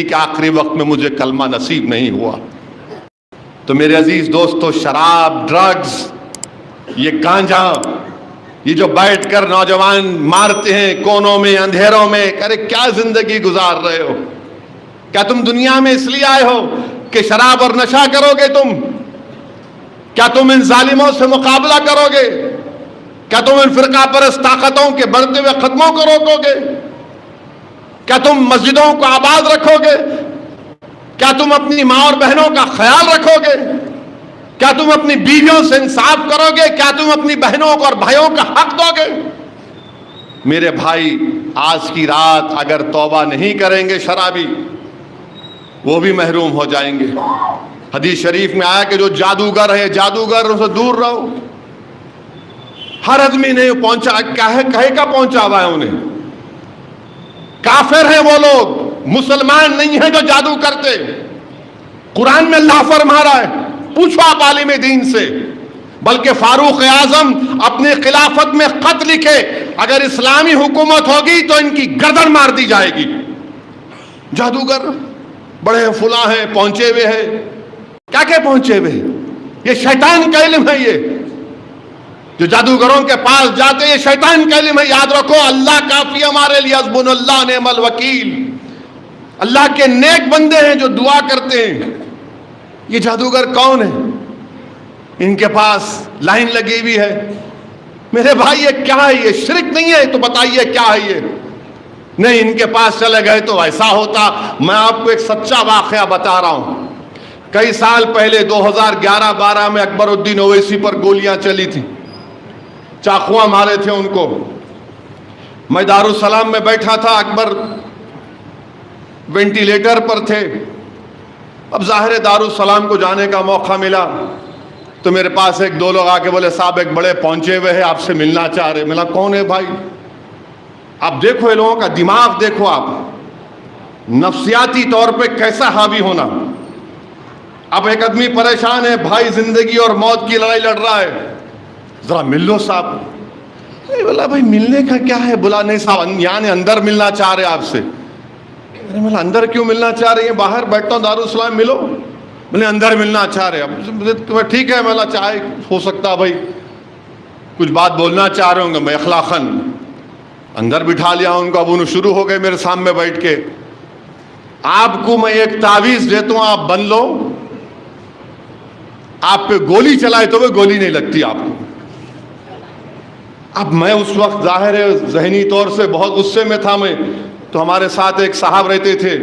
کہ آخری وقت میں مجھے کلمہ نصیب نہیں ہوا۔ تو میرے عزیز دوستو، شراب، ڈرگز، یہ گانجا، یہ جو بیٹھ کر نوجوان مارتے ہیں کونوں میں، اندھیروں میں، ارے کیا زندگی گزار رہے ہو؟ کیا تم دنیا میں اس لیے آئے ہو کہ شراب اور نشہ کرو گے؟ کیا تم ان ظالموں سے مقابلہ کرو گے؟ کیا تم ان فرقہ پرست طاقتوں کے بڑھتے ہوئے قدموں کو روکو گے؟ کیا تم مسجدوں کو آباد رکھو گے؟ کیا تم اپنی ماں اور بہنوں کا خیال رکھو گے؟ کیا تم اپنی بیویوں سے انصاف کرو گے؟ کیا تم اپنی بہنوں اور بھائیوں کا حق دو گے؟ میرے بھائی، آج کی رات اگر توبہ نہیں کریں گے شرابی، وہ بھی محروم ہو جائیں گے۔ حدیث شریف میں آیا کہ جو جادوگر ہے، جادوگر سے دور رہو۔ ہر آدمی نے پہنچا کہے کا پہنچا ہوا ہے انہیں۔ کافر ہیں وہ لوگ، مسلمان نہیں ہیں جو جادو کرتے۔ قرآن میں اللہ فرما رہا ہے، پوچھو آپ عالم دین سے۔ بلکہ فاروق اعظم اپنی خلافت میں خط لکھے، اگر اسلامی حکومت ہوگی تو ان کی گردن مار دی جائے گی۔ جادوگر بڑے فلاں ہیں، پہنچے ہوئے ہیں۔ کیا پہنچے ہوئے؟ یہ شیطان کا علم ہے۔ یہ جو جادوگروں کے پاس جاتے ہیں، یہ شیطان کا علم ہے۔ یاد رکھو، اللہ کافی ہمارے لیے، حسبنا اللہ نعم الوکیل۔ اللہ کے نیک بندے ہیں جو دعا کرتے ہیں۔ یہ جادوگر کون ہیں؟ ان کے پاس لائن لگی ہوئی ہے۔ میرے بھائی، یہ کیا ہے؟ یہ شرک نہیں ہے تو بتائیے کیا ہے یہ؟ نہیں، ان کے پاس چلے گئے تو ایسا ہوتا۔ میں آپ کو ایک سچا واقعہ بتا رہا ہوں۔ کئی سال پہلے 2011-12 میں اکبر الدین اویسی پر گولیاں چلی تھیں، چاقواں مارے تھے ان کو۔ میں دارالسلام میں بیٹھا تھا، اکبر وینٹیلیٹر پر تھے۔ اب ظاہر دارالسلام کو جانے کا موقع ملا تو میرے پاس ایک دو لوگ آ کے بولے، صاحب ایک بڑے پہنچے ہوئے ہیں، آپ سے ملنا چاہ رہے۔ ملا، کون ہے بھائی؟ اب دیکھو یہ لوگوں کا دماغ، دیکھو آپ نفسیاتی طور پہ کیسا حاوی ہونا۔ اب ایک آدمی پریشان ہے، بھائی زندگی اور موت کی لڑائی لڑ رہا ہے، ذرا مل لو صاحب۔ بولا بھائی ملنے کا کیا ہے؟ بولا نہیں صاحب، یعنی اندر ملنا چاہ رہے آپ سے۔ بولا اندر کیوں ملنا چاہ رہے ہیں؟ باہر بیٹھتا ہوں دارالسلام، ملو۔ بولے اندر ملنا چاہ رہے ہیں۔ ٹھیک ہے، بولا چاہے ہو سکتا بھائی کچھ بات بولنا چاہ رہے ہوں گے۔ میں اخلاقاً اندر بٹھا لیا ان کو۔ اب انہوں شروع ہو گئے میرے سامنے بیٹھ کے، آپ کو میں ایک تعویذ دیتا ہوں، آپ بن لو، آپ پہ گولی چلائے تو وہ گولی نہیں لگتی آپ کو۔ اب میں اس وقت ظاہر ہے ذہنی طور سے بہت غصے میں تھا میں، تو ہمارے ساتھ ایک صاحب رہتے تھے،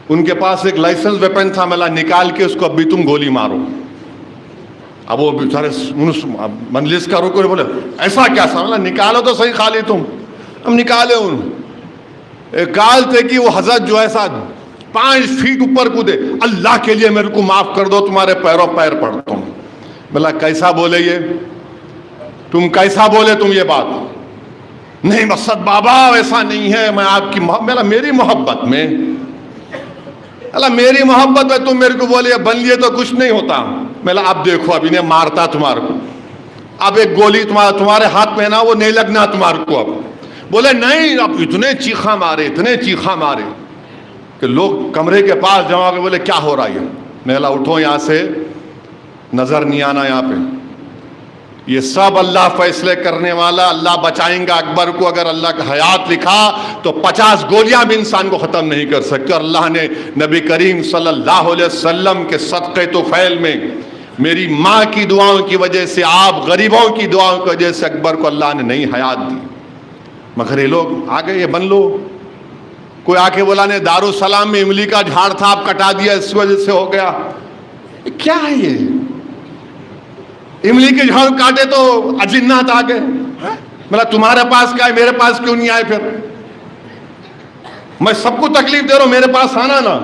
ان کے پاس ایک لائسنس ویپن تھا، میں نکال کے اس کو اب بھی تم گولی مارو۔ اب وہ بیچارے مجلس کا رکو، بولے ایسا کیا سا؟ نکالو تو صحیح خالی تم۔ ہم نکالے، ایک گال تھے کہ وہ حضرت جو ایسا 5 فیٹ اوپر کودے، اللہ کے لیے میرے کو معاف کر دو، تمہارے پیروں پیر پڑتا ہوں۔ بولا کیسا بولے یہ؟ تم کیسا بولے تم یہ بات؟ نہیں مقصد بابا ایسا نہیں ہے، میں آپ کی میری محبت میں، اللہ میری محبت میں تم میرے کو بولے بن لیے تو کچھ نہیں ہوتا۔ میں اب دیکھو اب انہیں مارتا تمہارے کو، اب ایک گولی تمہارے ہاتھ میں نا وہ نہیں لگنا تمہارے کو۔ اب بولے نہیں، اب اتنے چیخا مارے کہ لوگ کمرے کے پاس جمع ہو کے بولے کیا ہو رہا ہے؟ میں بولا اٹھو یہاں سے، نظر نہیں آنا یہاں پہ۔ یہ سب اللہ فیصلے کرنے والا، اللہ بچائیں گا اکبر کو۔ اگر اللہ کا حیات لکھا تو 50 گولیاں بھی انسان کو ختم نہیں کر سکتے۔ اور اللہ نے نبی کریم صلی اللہ علیہ وسلم کے صدقے طفیل میں، میری ماں کی دعاؤں کی وجہ سے، آپ غریبوں کی دعاؤں کی وجہ سے اکبر کو اللہ نے نئی حیات دی۔ مگر یہ لوگ آگے یہ بن لو، کوئی آ کے بولا نے دارالسلام میں املی کا جھاڑ تھا، آپ کٹا دیا، اس وجہ سے ہو گیا۔ کیا ہے یہ؟ املی کے جھاڑ کاٹے تو اجنات آ گئے۔ مطلب تمہارے پاس کیا ہے، میرے پاس کیوں نہیں آئے؟ پھر میں سب کو تکلیف دے رہا ہوں، میرے پاس آنا نا۔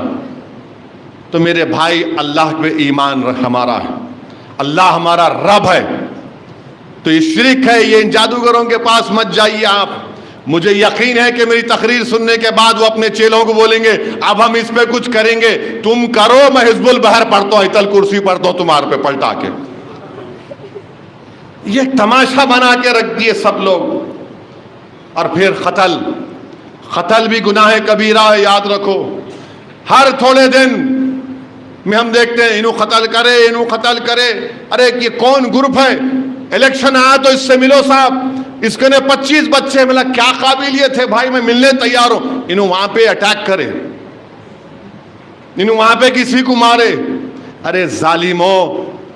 تو میرے بھائی، اللہ پہ ایمان ہمارا ہے، اللہ ہمارا رب ہے۔ تو یہ شرک ہے، یہ ان جادوگروں کے پاس مت جائیے آپ۔ مجھے یقین ہے کہ میری تقریر سننے کے بعد وہ اپنے چیلوں کو بولیں گے اب ہم اس پہ کچھ کریں گے، تم کرو، میں حزب البحر پڑھتا ہوں، ایت الکرسی پڑھتا ہوں تمہارے پہ پلٹا کے۔ یہ تماشا بنا کے رکھ دیے سب لوگ۔ اور پھر قتل بھی گناہ کبیرہ ہے، یاد رکھو۔ ہر تھوڑے دن میں ہم دیکھتے ہیں انہوں قتل کرے انہوں قتل کرے. ارے یہ کون گروپ ہے؟ الیکشن آیا تو اس سے ملو صاحب، اس کے نے 25 بچے ملا. کیا قابلیت ہے بھائی، میں ملنے تیار ہوں. انہوں وہاں پہ اٹیک کرے، انہوں وہاں پہ کسی کو مارے. ارے ظالموں،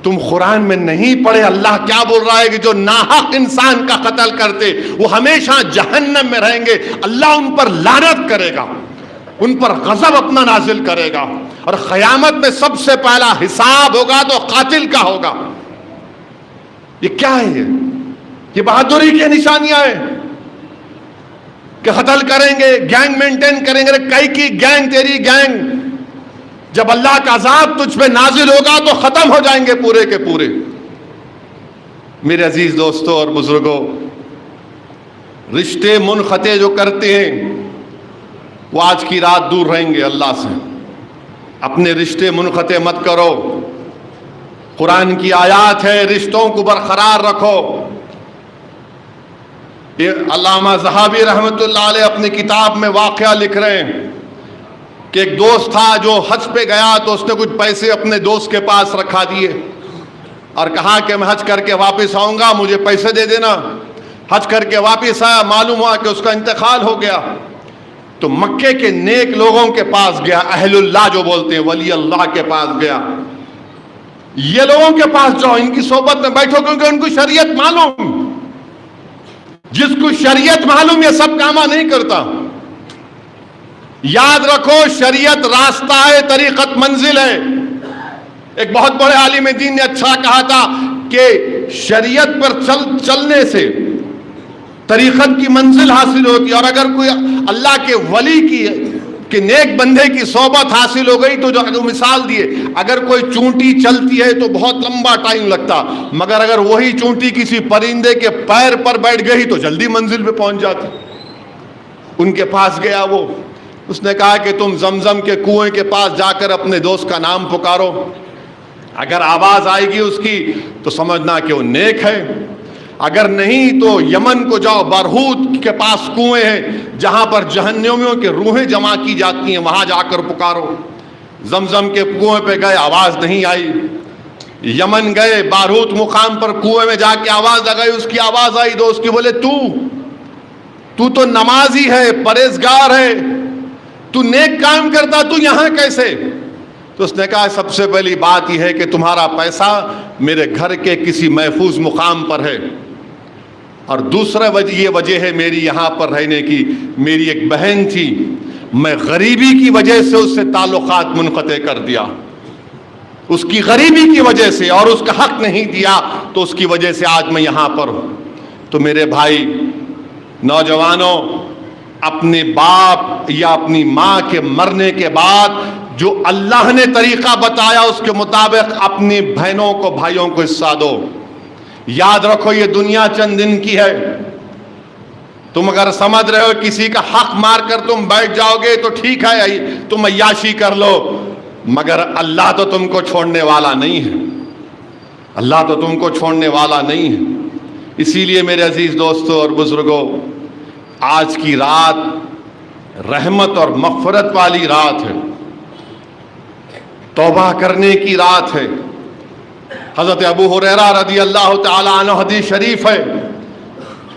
تم قرآن میں نہیں پڑھے اللہ کیا بول رہا ہے کہ جو ناحق انسان کا قتل کرتے وہ ہمیشہ جہنم میں رہیں گے. اللہ ان پر لعنت کرے گا، ان پر غضب اپنا نازل کرے گا، اور قیامت میں سب سے پہلا حساب ہوگا تو قاتل کا ہوگا. یہ کیا ہے؟ یہ بہادری کی نشانیاں ہیں کہ قتل کریں گے، گینگ مینٹین کریں گے. کئی کی گینگ، تیری گینگ. جب اللہ کا عذاب تجھ پہ نازل ہوگا تو ختم ہو جائیں گے پورے کے پورے. میرے عزیز دوستوں اور بزرگوں، رشتے منقطع جو کرتے ہیں وہ آج کی رات دور رہیں گے اللہ سے. اپنے رشتے منقطع مت کرو. قرآن کی آیات ہے، رشتوں کو برقرار رکھو. یہ علامہ ذہبی رحمۃ اللہ علیہ اپنی کتاب میں واقعہ لکھ رہے ہیں کہ ایک دوست تھا جو حج پہ گیا تو اس نے کچھ پیسے اپنے دوست کے پاس رکھا دیے اور کہا کہ میں حج کر کے واپس آؤں گا، مجھے پیسے دے دینا. حج کر کے واپس آیا، معلوم ہوا کہ اس کا انتقال ہو گیا. تو مکے کے نیک لوگوں کے پاس گیا، اہل اللہ جو بولتے ہیں، ولی اللہ کے پاس گیا. یہ لوگوں کے پاس جاؤ، ان کی صحبت میں بیٹھو، کیونکہ ان کو شریعت معلوم. جس کو شریعت معلوم یہ سب کام نہیں کرتا. یاد رکھو، شریعت راستہ ہے، طریقت منزل ہے. ایک بہت بڑے عالم دین نے اچھا کہا تھا کہ شریعت پر چلنے سے طریقت کی منزل حاصل ہوتی ہے، اور اگر کوئی اللہ کے ولی کی نیک بندے کی صحبت حاصل ہو گئی تو جو مثال دیے، اگر کوئی چونٹی چلتی ہے تو بہت لمبا ٹائم لگتا، مگر اگر وہی چونٹی کسی پرندے کے پیر پر بیٹھ گئی تو جلدی منزل پہ پہنچ جاتی. ان کے پاس گیا وہ، اس نے کہا کہ تم زمزم کے کنویں کے پاس جا کر اپنے دوست کا نام پکارو، اگر آواز آئے گی اس کی تو سمجھنا کہ وہ نیک ہے، اگر نہیں تو یمن کو جاؤ، برہوت کے پاس کنویں ہیں جہاں پر جہنمیوں کے روحیں جمع کی جاتی ہیں، وہاں جا کر پکارو. زمزم کے کنویں پہ گئے، آواز نہیں آئی. یمن گئے، برہوت مقام پر کنویں میں جا کے آواز لگائی، اس کی آواز آئی. دوست کی بولے تو نمازی ہے، پرہیزگار ہے، تو نیک کام کرتا، تو یہاں کیسے؟ تو اس نے کہا سب سے پہلی بات یہ ہے کہ تمہارا پیسہ میرے گھر کے کسی محفوظ مقام پر ہے، اور دوسرا یہ وجہ ہے میری یہاں پر رہنے کی. میری ایک بہن تھی، میں غریبی کی وجہ سے اس سے تعلقات منقطع کر دیا، اس کی غریبی کی وجہ سے، اور اس کا حق نہیں دیا، تو اس کی وجہ سے آج میں یہاں پر ہوں. تو میرے بھائی نوجوانوں، اپنے باپ یا اپنی ماں کے مرنے کے بعد جو اللہ نے طریقہ بتایا اس کے مطابق اپنی بہنوں کو، بھائیوں کو حصہ دو. یاد رکھو یہ دنیا چند دن کی ہے. تم اگر سمجھ رہے ہو کسی کا حق مار کر تم بیٹھ جاؤ گے تو ٹھیک ہے، تم عیاشی کر لو، مگر اللہ تو تم کو چھوڑنے والا نہیں ہے. اللہ تو تم کو چھوڑنے والا نہیں ہے. اسی لیے میرے عزیز دوستوں اور بزرگوں، آج کی رات رحمت اور مغفرت والی رات ہے، توبہ کرنے کی رات ہے. حضرت ابو ہریرہ رضی اللہ تعالی عنہ حدیث شریف ہے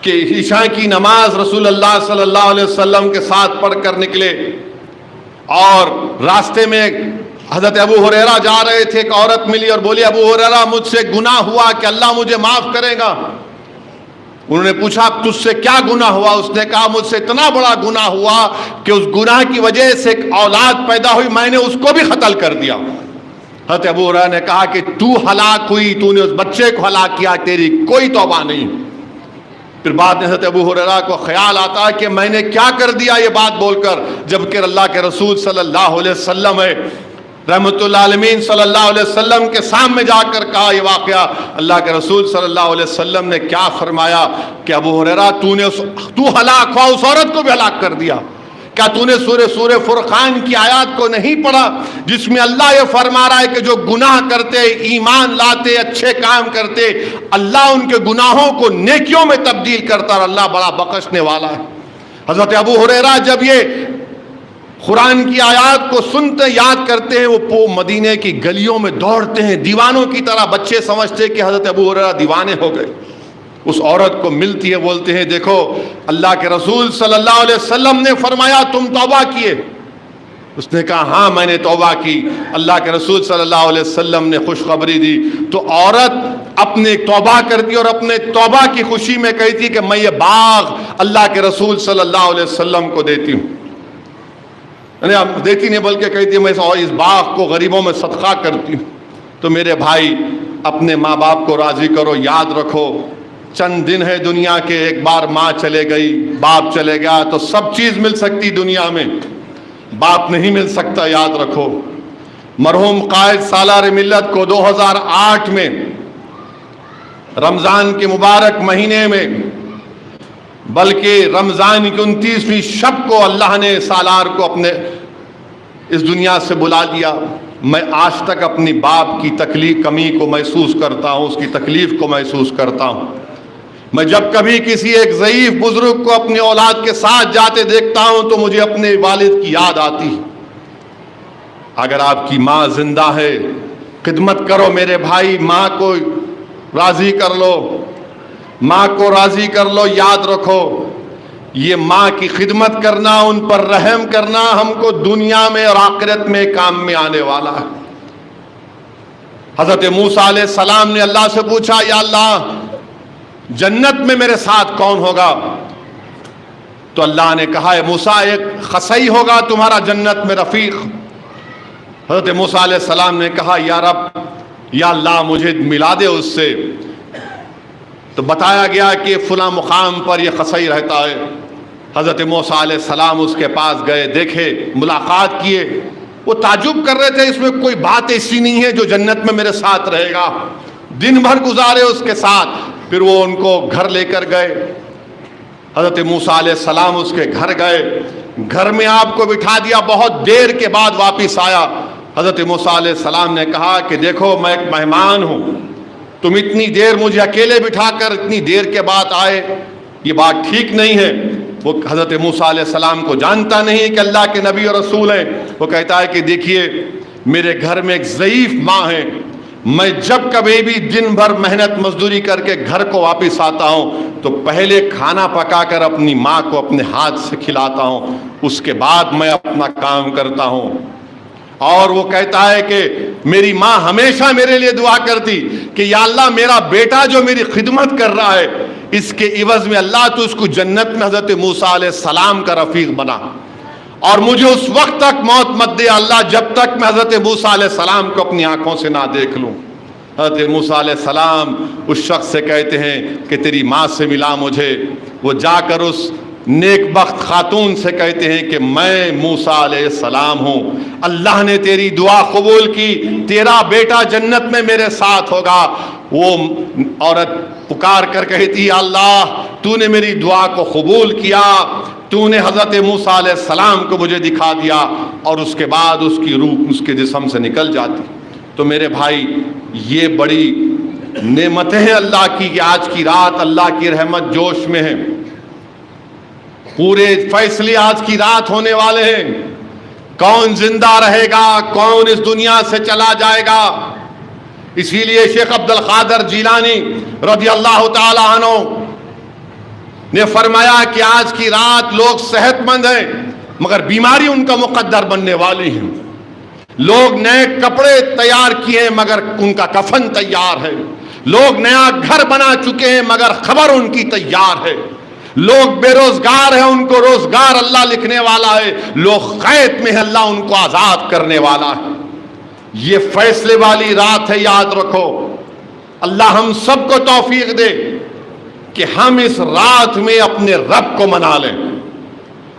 کہ عشاء کی نماز رسول اللہ صلی اللہ علیہ وسلم کے ساتھ پڑھ کر نکلے، اور راستے میں حضرت ابو ہریرہ جا رہے تھے، ایک عورت ملی اور بولی ابو ہریرہ مجھ سے گناہ ہوا کہ اللہ مجھے معاف کرے گا. انہوں نے پوچھا تجھ سے کیا گناہ ہوا؟ اس نے کہا مجھ سے اتنا بڑا گناہ ہوا کہ اس گناہ کی وجہ سے ایک اولاد پیدا ہوئی، میں نے اس کو بھی قتل کر دیا. حضرت ابو ہریرہ نے کہا کہ تو ہلاک ہوئی، تو نے اس بچے کو ہلاک کیا، تیری کوئی توبہ نہیں. پھر بعد میں حضرت ابو ہریرہ کو خیال آتا ہے کہ میں نے کیا کر دیا یہ بات بول کر، جبکہ اللہ کے رسول صلی اللہ علیہ وسلم ہے رحمت اللہ عالمین صلی اللہ علیہ وسلم کے سامنے جا کر کہا یہ واقعہ. اللہ کے رسول صلی اللہ علیہ وسلم نے کیا فرمایا کہ ابو ہریرہ تو ہلاک ہوا، اس عورت کو بھی ہلاک کر دیا. کیا تو نے سورہ فرقان کی آیات کو نہیں پڑھا جس میں اللہ یہ فرما رہا ہے کہ جو گناہ کرتے، ایمان لاتے، اچھے کام کرتے، اللہ ان کے گناہوں کو نیکیوں میں تبدیل کرتا، اور اللہ بڑا بخشنے والا ہے. حضرت ابو ہریرہ جب یہ قرآن کی آیات کو سنتے یاد کرتے ہیں، وہ مدینے کی گلیوں میں دوڑتے ہیں دیوانوں کی طرح. بچے سمجھتے کہ حضرت ابو ہریرہ دیوانے ہو گئے. اس عورت کو ملتی ہے، بولتے ہیں دیکھو اللہ کے رسول صلی اللہ علیہ وسلم نے فرمایا تم توبہ کیے. اس نے کہا ہاں میں نے توبہ کی. اللہ کے رسول صلی اللہ علیہ وسلم نے خوشخبری دی. تو عورت اپنے توبہ کرتی اور اپنے توبہ کی خوشی میں کہتی کہ میں یہ باغ اللہ کے رسول صلی اللہ علیہ وسلم کو دیتی ہوں. دیتی نہیں بلکہ کہتی میں اس باغ کو غریبوں میں صدقہ کرتی ہوں. تو میرے بھائی اپنے ماں باپ کو راضی کرو. یاد رکھو چند دن ہے دنیا کے، ایک بار ماں چلے گئی، باپ چلے گیا تو سب چیز مل سکتی دنیا میں، باپ نہیں مل سکتا. یاد رکھو مرحوم قائد سالار ملت کو 2008 میں رمضان کے مبارک مہینے میں، بلکہ رمضان کی 29ویں شب کو اللہ نے سالار کو اپنے اس دنیا سے بلا لیا. میں آج تک اپنی باپ کی تکلیف کمی کو محسوس کرتا ہوں، اس کی تکلیف کو محسوس کرتا ہوں. میں جب کبھی کسی ایک ضعیف بزرگ کو اپنی اولاد کے ساتھ جاتے دیکھتا ہوں تو مجھے اپنے والد کی یاد آتی. اگر آپ کی ماں زندہ ہے خدمت کرو میرے بھائی، ماں کو راضی کر لو، ماں کو راضی کر لو. یاد رکھو یہ ماں کی خدمت کرنا، ان پر رحم کرنا ہم کو دنیا میں اور آخرت میں کام میں آنے والا ہے. حضرت موسیٰ علیہ السلام نے اللہ سے پوچھا یا اللہ جنت میں میرے ساتھ کون ہوگا؟ تو اللہ نے کہا اے موسیٰ ایک خصی ہوگا تمہارا جنت میں رفیق. حضرت موسیٰ علیہ السلام نے کہا یا رب یا اللہ مجھے ملا دے اس سے. تو بتایا گیا کہ فلاں مقام پر یہ خصی رہتا ہے. حضرت موسیٰ علیہ السلام اس کے پاس گئے، دیکھے، ملاقات کیے. وہ تعجب کر رہے تھے اس میں کوئی بات ایسی نہیں ہے جو جنت میں میرے ساتھ رہے گا. دن بھر گزارے اس کے ساتھ. پھر وہ ان کو گھر لے کر گئے. حضرت موسیٰ علیہ السلام اس کے گھر گئے، گھر میں آپ کو بٹھا دیا. بہت دیر کے بعد واپس آیا. حضرت موسیٰ علیہ السلام نے کہا کہ دیکھو میں ایک مہمان ہوں، تم اتنی دیر مجھے اکیلے بٹھا کر اتنی دیر کے بعد آئے، یہ بات ٹھیک نہیں ہے. وہ حضرت موسیٰ علیہ السلام کو جانتا نہیں کہ اللہ کے نبی اور رسول ہیں. وہ کہتا ہے کہ دیکھیے میرے گھر میں ایک ضعیف ماں ہے، میں جب کبھی بھی دن بھر محنت مزدوری کر کے گھر کو واپس آتا ہوں تو پہلے کھانا پکا کر اپنی ماں کو اپنے ہاتھ سے کھلاتا ہوں، اس کے بعد میں اپنا کام کرتا ہوں. اور وہ کہتا ہے کہ میری ماں ہمیشہ میرے لیے دعا کرتی کہ یا اللہ میرا بیٹا جو میری خدمت کر رہا ہے اس کے عوض میں اللہ تو اس کو جنت میں حضرت موسیٰ علیہ السلام کا رفیق بنا، اور مجھے اس وقت تک موت مت دے اللہ جب تک میں حضرت موسیٰ علیہ السلام کو اپنی آنکھوں سے نہ دیکھ لوں. حضرت موسیٰ علیہ السلام اس شخص سے کہتے ہیں کہ تیری ماں سے ملا مجھے. وہ جا کر اس نیک بخت خاتون سے کہتے ہیں کہ میں موسیٰ علیہ السلام ہوں، اللہ نے تیری دعا قبول کی، تیرا بیٹا جنت میں میرے ساتھ ہوگا. وہ عورت پکار کر کہتی اللہ تو نے میری دعا کو قبول کیا، تو نے حضرت موسیٰ علیہ السلام کو مجھے دکھا دیا. اور اس کے بعد اس کی روح اس کے جسم سے نکل جاتی. تو میرے بھائی یہ بڑی نعمتیں ہیں اللہ کی کہ آج کی رات اللہ کی رحمت جوش میں ہے. پورے فیصلے آج کی رات ہونے والے ہیں. کون زندہ رہے گا، کون اس دنیا سے چلا جائے گا. اسی لیے شیخ عبد القادر جیلانی رضی اللہ تعالی عنہ نے فرمایا کہ آج کی رات لوگ صحت مند ہیں مگر بیماری ان کا مقدر بننے والی ہے. لوگ نئے کپڑے تیار کیے مگر ان کا کفن تیار ہے. لوگ نیا گھر بنا چکے ہیں مگر خبر ان کی تیار ہے. لوگ بے روزگار ہیں ان کو روزگار اللہ لکھنے والا ہے. لوگ قید میں ہیں اللہ ان کو آزاد کرنے والا ہے. یہ فیصلے والی رات ہے، یاد رکھو. اللہ ہم سب کو توفیق دے کہ ہم اس رات میں اپنے رب کو منا لیں.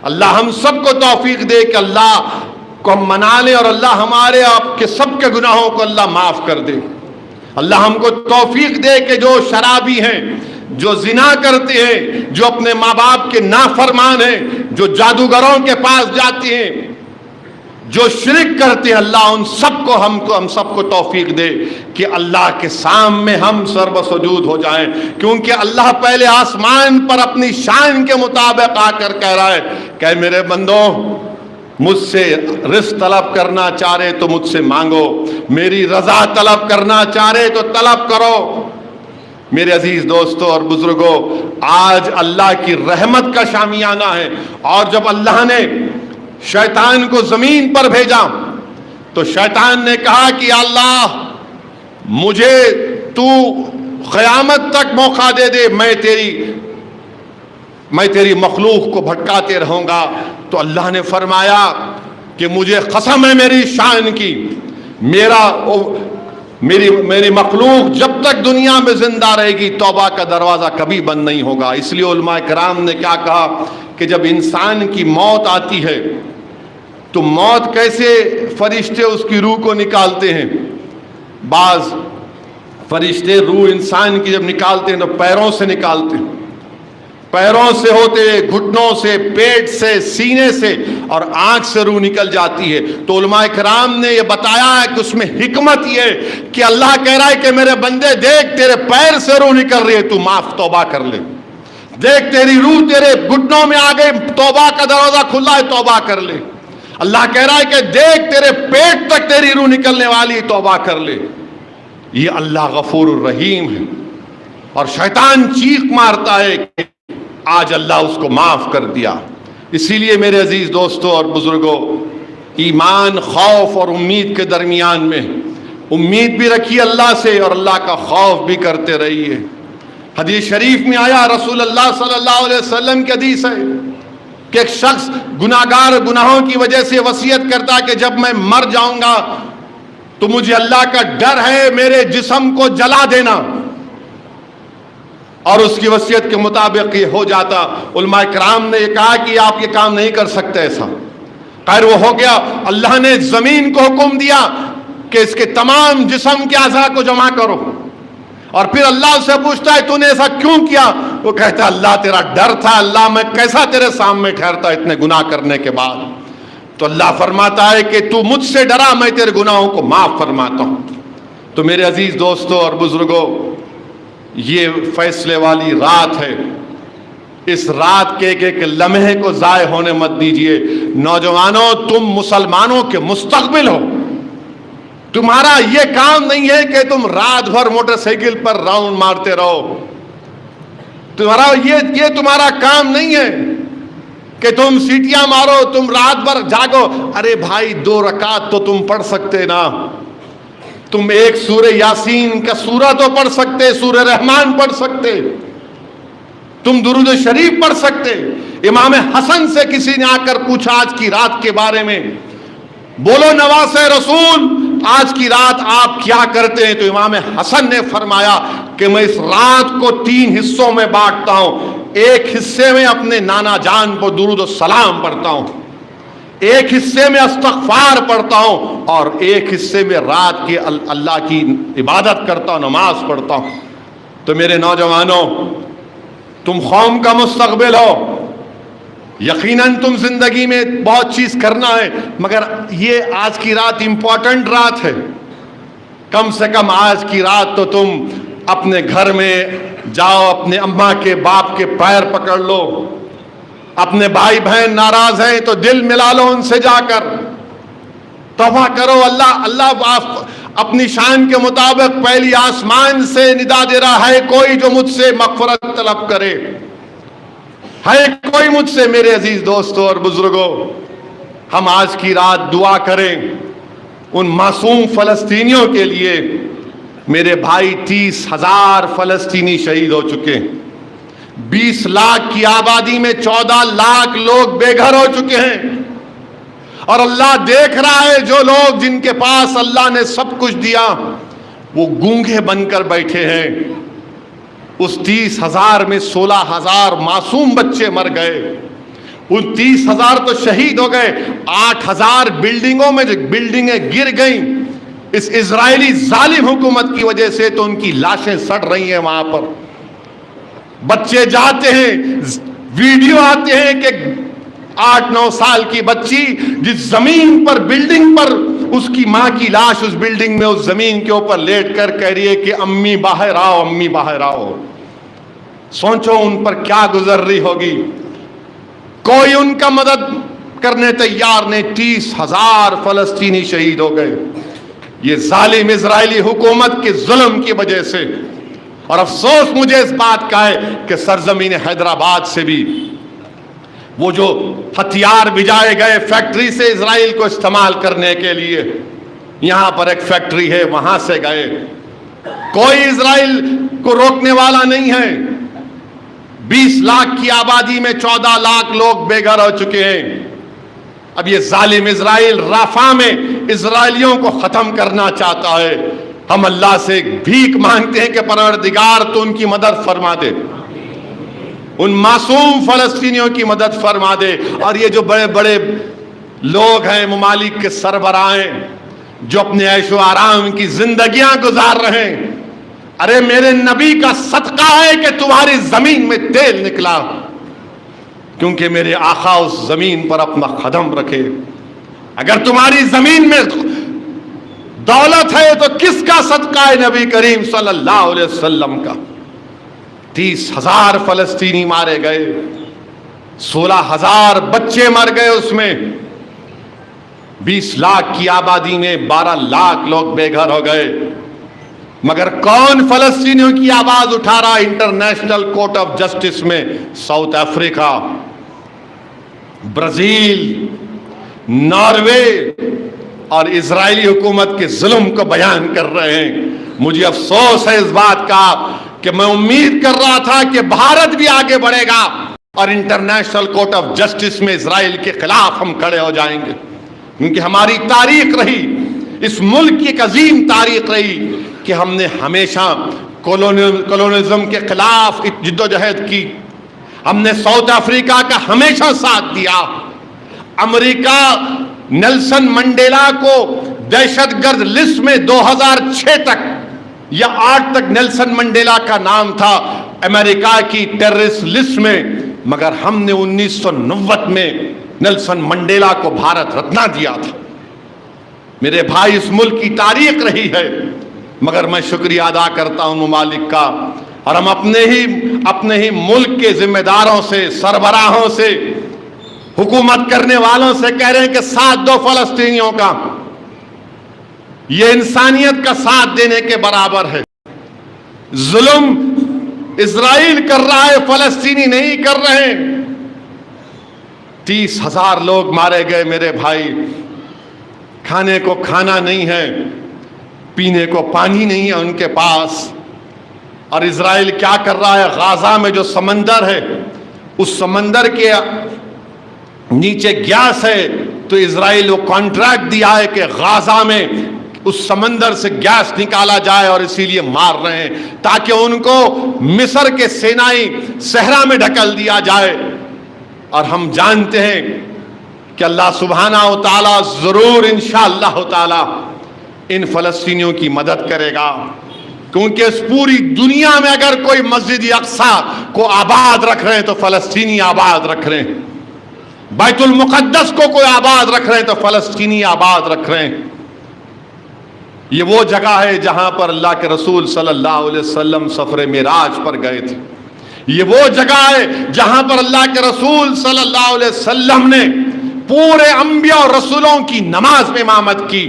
اللہ ہم سب کو توفیق دے کہ اللہ کو ہم منا لیں اور اللہ ہمارے آپ کے سب کے گناہوں کو اللہ معاف کر دے. اللہ ہم کو توفیق دے کہ جو شرابی ہیں، جو زنا کرتے ہیں، جو اپنے ماں باپ کے نافرمان ہیں، جو جادوگروں کے پاس جاتے ہیں، جو شرک کرتے ہیں، اللہ ان سب کو ہم سب کو توفیق دے کہ اللہ کے سامنے ہم سر بسجود ہو جائیں. کیونکہ اللہ پہلے آسمان پر اپنی شان کے مطابق آ کر کہہ رہا ہے کہ میرے بندوں مجھ سے رزق طلب کرنا چاہ رہے تو مجھ سے مانگو، میری رضا طلب کرنا چاہ رہے تو طلب کرو۔ میرے عزیز دوستوں اور بزرگوں، آج اللہ کی رحمت کا شامیانہ ہے، اور جب اللہ نے شیطان کو زمین پر بھیجا تو شیطان نے کہا کہ اللہ مجھے تو قیامت تک موقع دے دے، میں تیری مخلوق کو بھٹکاتے رہوں گا۔ تو اللہ نے فرمایا کہ مجھے قسم ہے میری شان کی، میری مخلوق جب تک دنیا میں زندہ رہے گی توبہ کا دروازہ کبھی بند نہیں ہوگا۔ اس لیے علماء کرام نے کیا کہا کہ جب انسان کی موت آتی ہے تو موت کیسے فرشتے اس کی روح کو نکالتے ہیں؟ بعض فرشتے روح انسان کی جب نکالتے ہیں تو پیروں سے نکالتے ہیں، پیروں سے ہوتے، گھٹنوں سے، پیٹ سے، سینے سے اور آنکھ سے روح نکل جاتی ہے۔ تو علماء کرام نے یہ بتایا ہے کہ اس میں حکمت یہ کہ اللہ کہہ رہا ہے کہ میرے بندے دیکھ تیرے پیر سے روح نکل رہی ہے، تو معاف توبہ کر لے، دیکھ تیری روح تیرے گھٹنوں میں آ گئی، توبہ کا دروازہ کھلا ہے، توبہ کر لے۔ اللہ کہہ رہا ہے کہ دیکھ تیرے پیٹ تک تیری روح نکلنے والی، توبہ کر لے۔ یہ اللہ غفور الرحیم ہے، اور شیطان چیخ مارتا ہے کہ آج اللہ اس کو معاف کر دیا۔ اسی لیے میرے عزیز دوستوں اور بزرگوں، ایمان خوف اور امید کے درمیان میں، امید بھی رکھیے اللہ سے اور اللہ کا خوف بھی کرتے رہیے۔ حدیث شریف میں آیا، رسول اللہ صلی اللہ علیہ وسلم کی حدیث ہے کہ ایک شخص گناہگار گناہوں کی وجہ سے وصیت کرتا کہ جب میں مر جاؤں گا تو مجھے اللہ کا ڈر ہے میرے جسم کو جلا دینا، اور اس کی وصیت کے مطابق یہ ہو جاتا۔ علماء کرام نے یہ کہا کہ آپ یہ کام نہیں کر سکتے ایسا، خیر وہ ہو گیا۔ اللہ نے زمین کو حکم دیا کہ اس کے تمام جسم کے اعضاء کو جمع کرو، اور پھر اللہ سے پوچھتا ہے تو نے ایسا کیوں کیا؟ وہ کہتا ہے اللہ تیرا ڈر تھا، اللہ میں کیسا تیرے سامنے ٹھہرتا اتنے گناہ کرنے کے بعد۔ تو اللہ فرماتا ہے کہ تو مجھ سے ڈرا، میں تیرے گناہوں کو معاف فرماتا ہوں۔ تو میرے عزیز دوستوں اور بزرگوں، یہ فیصلے والی رات ہے، اس رات کے ایک لمحے کو ضائع ہونے مت دیجیے۔ نوجوانوں، تم مسلمانوں کے مستقبل ہو، تمہارا یہ کام نہیں ہے کہ تم رات بھر موٹر سائیکل پر راؤنڈ مارتے رہو، یہ تمہارا کام نہیں ہے کہ تم سیٹیاں مارو، تم رات بھر جاگو۔ ارے بھائی 2 رکعت تو تم پڑھ سکتے نا، تم ایک سورہ یاسین کا سورہ تو پڑھ سکتے، سورہ رحمان پڑھ سکتے، تم درود شریف پڑھ سکتے۔ امام حسن سے کسی نے آ کر پوچھا آج کی رات کے بارے میں، بولو نواسے رسول آج کی رات آپ کیا کرتے ہیں؟ تو امام حسن نے فرمایا کہ میں اس رات کو 3 حصوں میں بانٹتا ہوں، ایک حصے میں اپنے نانا جان پر درود و سلام پڑھتا ہوں، ایک حصے میں استغفار پڑھتا ہوں، اور ایک حصے میں رات کے اللہ کی عبادت کرتا ہوں، نماز پڑھتا ہوں۔ تو میرے نوجوانوں، تم قوم کا مستقبل ہو، یقیناً تم زندگی میں بہت چیز کرنا ہے، مگر یہ آج کی رات امپورٹنٹ رات ہے۔ کم سے کم آج کی رات تو تم اپنے گھر میں جاؤ، اپنے اماں کے باپ کے پیر پکڑ لو، اپنے بھائی بہن ناراض ہیں تو دل ملا لو ان سے جا کر، توبہ کرو۔ اللہ اپنی شان کے مطابق پہلی آسمان سے ندا دے رہا ہے، کوئی جو مجھ سے مغفرت طلب کرے، ہے کوئی مجھ سے۔ میرے عزیز دوستوں اور بزرگوں، ہم آج کی رات دعا کریں ان معصوم فلسطینیوں کے لیے۔ میرے بھائی 30,000 فلسطینی شہید ہو چکے، 20 لاکھ کی آبادی میں 14 لاکھ لوگ بے گھر ہو چکے ہیں، اور اللہ دیکھ رہا ہے جو لوگ جن کے پاس اللہ نے سب کچھ دیا وہ گونگے بن کر بیٹھے ہیں۔ اس 30,000 میں 16,000 معصوم بچے مر گئے، ان 30,000 تو شہید ہو گئے، 8,000 بلڈنگوں میں جو بلڈنگیں گر گئیں اس اسرائیلی ظالم حکومت کی وجہ سے، تو ان کی لاشیں سڑ رہی ہیں وہاں پر۔ بچے جاتے ہیں، ویڈیو آتے ہیں کہ 8-9 سال کی بچی جس زمین پر بلڈنگ پر اس کی ماں کی لاش اس بلڈنگ میں اس زمین کے اوپر لیٹ کر کہہ رہی ہے کہ امی باہر آؤ، امی باہر آؤ۔ سوچو ان پر کیا گزر رہی ہوگی، کوئی ان کا مدد کرنے تیار نہیں. 30,000 فلسطینی شہید ہو گئے یہ ظالم اسرائیلی حکومت کے ظلم کی وجہ سے. اور افسوس مجھے اس بات کا ہے کہ سرزمین حیدرآباد سے بھی وہ جو ہتھیار بھجائے گئے فیکٹری سے اسرائیل کو استعمال کرنے کے لیے، یہاں پر ایک فیکٹری ہے وہاں سے گئے. کوئی اسرائیل کو روکنے والا نہیں ہے. 20 لاکھ کی آبادی میں 14 لاکھ لوگ بے گھر ہو چکے ہیں. اب یہ ظالم اسرائیل رافع میں اسرائیلیوں کو ختم کرنا چاہتا ہے. ہم اللہ سے بھیک مانگتے ہیں کہ پروردگار تو ان کی مدد فرما دے، ان معصوم فلسطینیوں کی مدد فرما دے. اور یہ جو بڑے بڑے لوگ ہیں، ممالک کے سربراہ ہیں، جو اپنے عیش و آرام کی زندگیاں گزار رہے ہیں، ارے میرے نبی کا صدقہ ہے کہ تمہاری زمین میں تیل نکلا، کیونکہ میرے آقا اس زمین پر اپنا قدم رکھے. اگر تمہاری زمین میں دولت ہے تو کس کا صدقہ ہے؟ نبی کریم صلی اللہ علیہ وسلم کا. 30,000 فلسطینی مارے گئے، 16,000 بچے مر گئے اس میں. 20 لاکھ کی آبادی میں 12 لاکھ لوگ بے گھر ہو گئے. مگر کون فلسطینیوں کی آواز اٹھا رہا؟ انٹرنیشنل کورٹ آف جسٹس میں ساؤتھ افریقہ، برازیل، ناروے اور اسرائیلی حکومت کے ظلم کو بیان کر رہے ہیں. مجھے افسوس ہے اس بات کا کہ میں امید کر رہا تھا کہ بھارت بھی آگے بڑھے گا اور انٹرنیشنل کورٹ آف جسٹس میں اسرائیل کے خلاف ہم کھڑے ہو جائیں گے. کیونکہ ہماری تاریخ رہی، اس ملک کی ایک عظیم تاریخ رہی کہ ہم نے ہمیشہ کولونیزم کے خلاف جد و جہد کی. ہم نے ساؤتھ افریقہ کا ہمیشہ ساتھ دیا. امریکہ نیلسن منڈیلا کو دہشت گرد لسٹ میں 2006 تک یا 8 تک نیلسن منڈیلا کا نام تھا امریکہ کی ٹیررسٹ لسٹ میں، مگر ہم نے 1990 میں نیلسن منڈیلا کو بھارت رتنا دیا تھا. میرے بھائی، اس ملک کی تاریخ رہی ہے. مگر میں شکریہ ادا کرتا ہوں ممالک کا، اور ہم اپنے ہی ملک کے ذمہ داروں سے، سربراہوں سے، حکومت کرنے والوں سے کہہ رہے ہیں کہ ساتھ دو فلسطینیوں کا. یہ انسانیت کا ساتھ دینے کے برابر ہے. ظلم اسرائیل کر رہا ہے، فلسطینی نہیں کر رہے. 30,000 لوگ مارے گئے میرے بھائی. کھانے کو کھانا نہیں ہے، پینے کو پانی نہیں ہے ان کے پاس. اور اسرائیل کیا کر رہا ہے؟ غازہ میں جو سمندر ہے، اس سمندر کے نیچے گیس ہے، تو اسرائیل وہ کانٹریکٹ دیا ہے کہ غازہ میں اس سمندر سے گیس نکالا جائے، اور اسی لیے مار رہے ہیں تاکہ ان کو مصر کے سینائی صحرا میں ڈھکل دیا جائے. اور ہم جانتے ہیں کہ اللہ سبحانہ و تعالیٰ ضرور انشاءاللہ تعالیٰ ان فلسطینیوں کی مدد کرے گا. کیونکہ اس پوری دنیا میں اگر کوئی مسجد اقصیٰ کو آباد رکھ رہے ہیں تو فلسطینی آباد رکھ رہے ہیں. بیت المقدس کو کوئی آباد رکھ رہے ہیں تو فلسطینی آباد رکھ رہے ہیں. یہ وہ جگہ ہے جہاں پر اللہ کے رسول صلی اللہ علیہ وسلم سفر معراج پر گئے تھے. یہ وہ جگہ ہے جہاں پر اللہ کے رسول صلی اللہ علیہ وسلم نے پورے انبیاء اور رسولوں کی نماز میں امامت کی.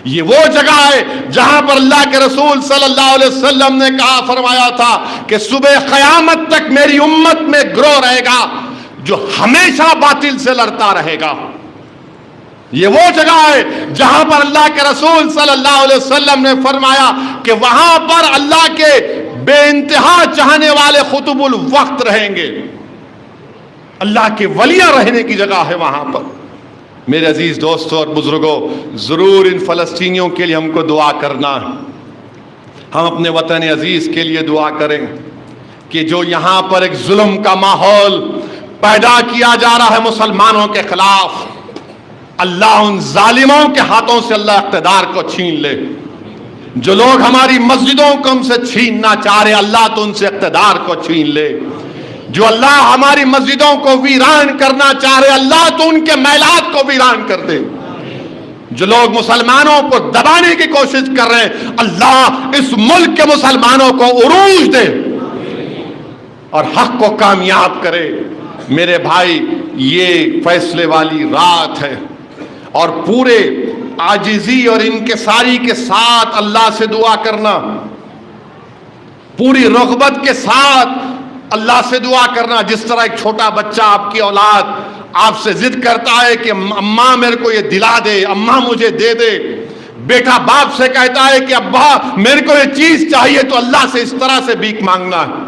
یہ وہ جگہ ہے جہاں پر اللہ کے رسول صلی اللہ علیہ وسلم نے کہا، فرمایا تھا کہ صبح قیامت تک میری امت میں گروہ رہے گا جو ہمیشہ باطل سے لڑتا رہے گا. یہ وہ جگہ ہے جہاں پر اللہ کے رسول صلی اللہ علیہ وسلم نے فرمایا کہ وہاں پر اللہ کے بے انتہا چاہنے والے قطب الوقت رہیں گے. اللہ کے ولیاں رہنے کی جگہ ہے وہاں پر. میرے عزیز دوستوں اور بزرگوں، ضرور ان فلسطینیوں کے لیے ہم کو دعا کرنا ہے. ہم اپنے وطن عزیز کے لیے دعا کریں کہ جو یہاں پر ایک ظلم کا ماحول پیدا کیا جا رہا ہے مسلمانوں کے خلاف، اللہ ان ظالموں کے ہاتھوں سے اللہ اقتدار کو چھین لے. جو لوگ ہماری مسجدوں کو ہم سے چھیننا چاہ رہے، اللہ تو ان سے اقتدار کو چھین لے. جو اللہ ہماری مسجدوں کو ویران کرنا چاہ رہے، اللہ تو ان کے میلات کو ویران کر دے. جو لوگ مسلمانوں کو دبانے کی کوشش کر رہے ہیں، اللہ اس ملک کے مسلمانوں کو عروج دے اور حق کو کامیاب کرے. میرے بھائی، یہ فیصلے والی رات ہے، اور پورے عاجزی اور انکساری کے ساتھ اللہ سے دعا کرنا، پوری رغبت کے ساتھ اللہ سے دعا کرنا. جس طرح ایک چھوٹا بچہ، آپ کی اولاد آپ سے ضد کرتا ہے کہ اماں میرے کو یہ دلا دے، اماں مجھے دے دے. بیٹا باپ سے کہتا ہے کہ ابا میرے کو یہ چیز چاہیے، تو اللہ سے اس طرح سے بھیک مانگنا ہے.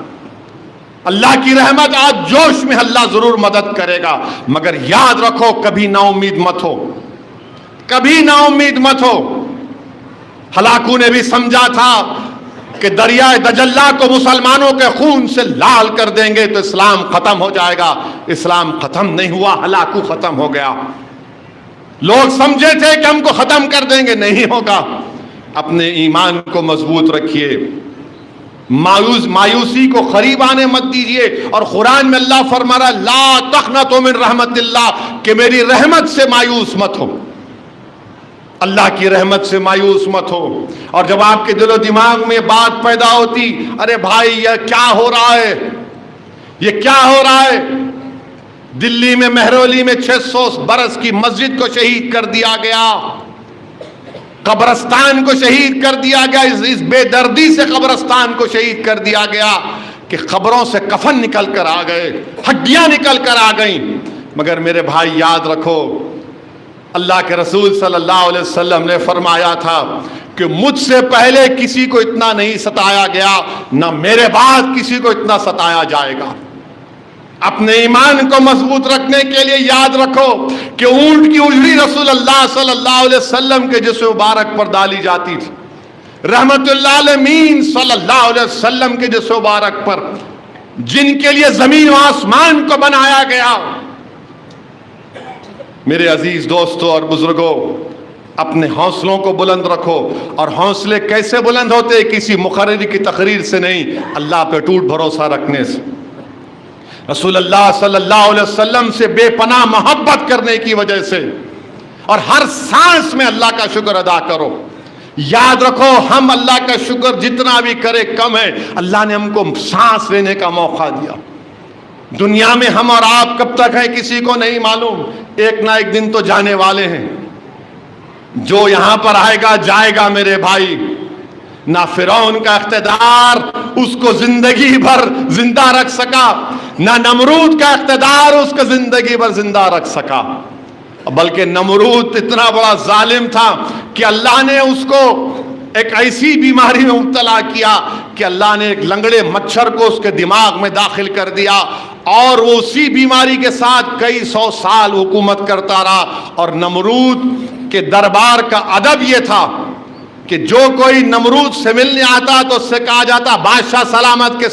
اللہ کی رحمت آج جوش میں اللہ ضرور مدد کرے گا، مگر یاد رکھو کبھی نا امید مت ہو، کبھی نا امید مت ہو. ہلاکو نے بھی سمجھا تھا کہ دریائے دجلہ کو مسلمانوں کے خون سے لال کر دیں گے تو اسلام ختم ہو جائے گا. اسلام ختم نہیں ہوا، ہلاکو ختم ہو گیا. لوگ سمجھے تھے کہ ہم کو ختم کر دیں گے، نہیں ہوگا. اپنے ایمان کو مضبوط رکھیے، مایوسی کو قریب آنے مت دیجیے. اور قرآن میں اللہ فرما رہا ہے لا تقنطوا من رحمت اللہ، کہ میری رحمت سے مایوس مت ہو، اللہ کی رحمت سے مایوس مت ہو. اور جب آپ کے دل و دماغ میں بات پیدا ہوتی، ارے بھائی یہ کیا ہو رہا ہے، یہ کیا ہو رہا ہے. دلی میں مہرولی میں 600 برس کی مسجد کو شہید کر دیا گیا، قبرستان کو شہید کر دیا گیا. اس بے دردی سے قبرستان کو شہید کر دیا گیا کہ قبروں سے کفن نکل کر آ گئے، ہڈیاں نکل کر آ گئیں. مگر میرے بھائی یاد رکھو، اللہ کے رسول صلی اللہ علیہ وسلم نے فرمایا تھا کہ مجھ سے پہلے کسی کو اتنا نہیں ستایا گیا، نہ میرے بعد کسی کو اتنا ستایا جائے گا. اپنے ایمان کو مضبوط رکھنے کے لیے یاد رکھو کہ اونٹ کی اجڑی رسول اللہ صلی اللہ علیہ وسلم کے جسم مبارک پر ڈالی جاتی تھی، رحمت اللہ عالمین صلی اللہ علیہ وسلم کے جسم مبارک پر، جن کے لیے زمین و آسمان کو بنایا گیا. میرے عزیز دوستوں اور بزرگوں، اپنے حوصلوں کو بلند رکھو. اور حوصلے کیسے بلند ہوتے؟ کسی مقرر کی تقریر سے نہیں، اللہ پہ ٹوٹ بھروسہ رکھنے سے، رسول اللہ صلی اللہ علیہ وسلم سے بے پناہ محبت کرنے کی وجہ سے. اور ہر سانس میں اللہ کا شکر ادا کرو. یاد رکھو ہم اللہ کا شکر جتنا بھی کرے کم ہے. اللہ نے ہم کو سانس لینے کا موقع دیا. دنیا میں ہم اور آپ کب تک ہیں کسی کو نہیں معلوم، ایک نہ ایک دن تو جانے والے ہیں. جو یہاں پر آئے گا جائے گا میرے بھائی. نہ فرعون کا اقتدار اس کو زندگی بھر زندہ رکھ سکا، نہ نمرود کا اقتدار اس کو زندگی بھر زندہ رکھ سکا، بلکہ نمرود اتنا بڑا ظالم تھا کہ اللہ نے اس کو ایک ایسی بیماری میں مبتلا کیا کہ اللہ نے ایک لنگڑے مچھر کو اس کے دماغ میں داخل کر دیا، اور وہ اسی بیماری کے ساتھ کئی 100 سال حکومت کرتا رہا. اور نمرود کے دربار کا ادب یہ تھا کہ جو کوئی نمرود سے ملنے آتا تو اس سے کہا جاتا بادشاہ سلامت کے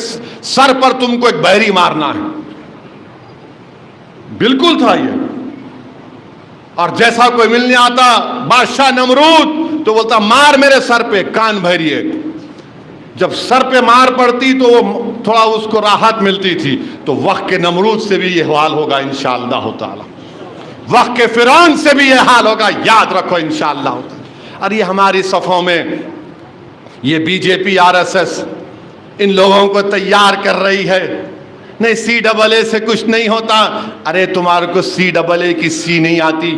سر پر تم کو ایک بحری مارنا ہے. بالکل تھا یہ. اور جیسا کوئی ملنے آتا بادشاہ نمرود تو بولتا مار میرے سر پہ، کان بحری ہے. جب سر پہ مار پڑتی تو وہ تھوڑا اس کو راحت ملتی تھی. تو وقت کے نمرود سے بھی یہ حال ہوگا انشاءاللہ تعالی، وقت کے فرعون سے بھی یہ حال ہوگا. یاد رکھو انشاءاللہ تعالی. اور یہ ہماری صفوں میں یہ بی جے پی RSS ان لوگوں کو تیار کر رہی ہے. نہیں CAA سے کچھ نہیں ہوتا. ارے تمہارے کو CAA کی سی نہیں آتی،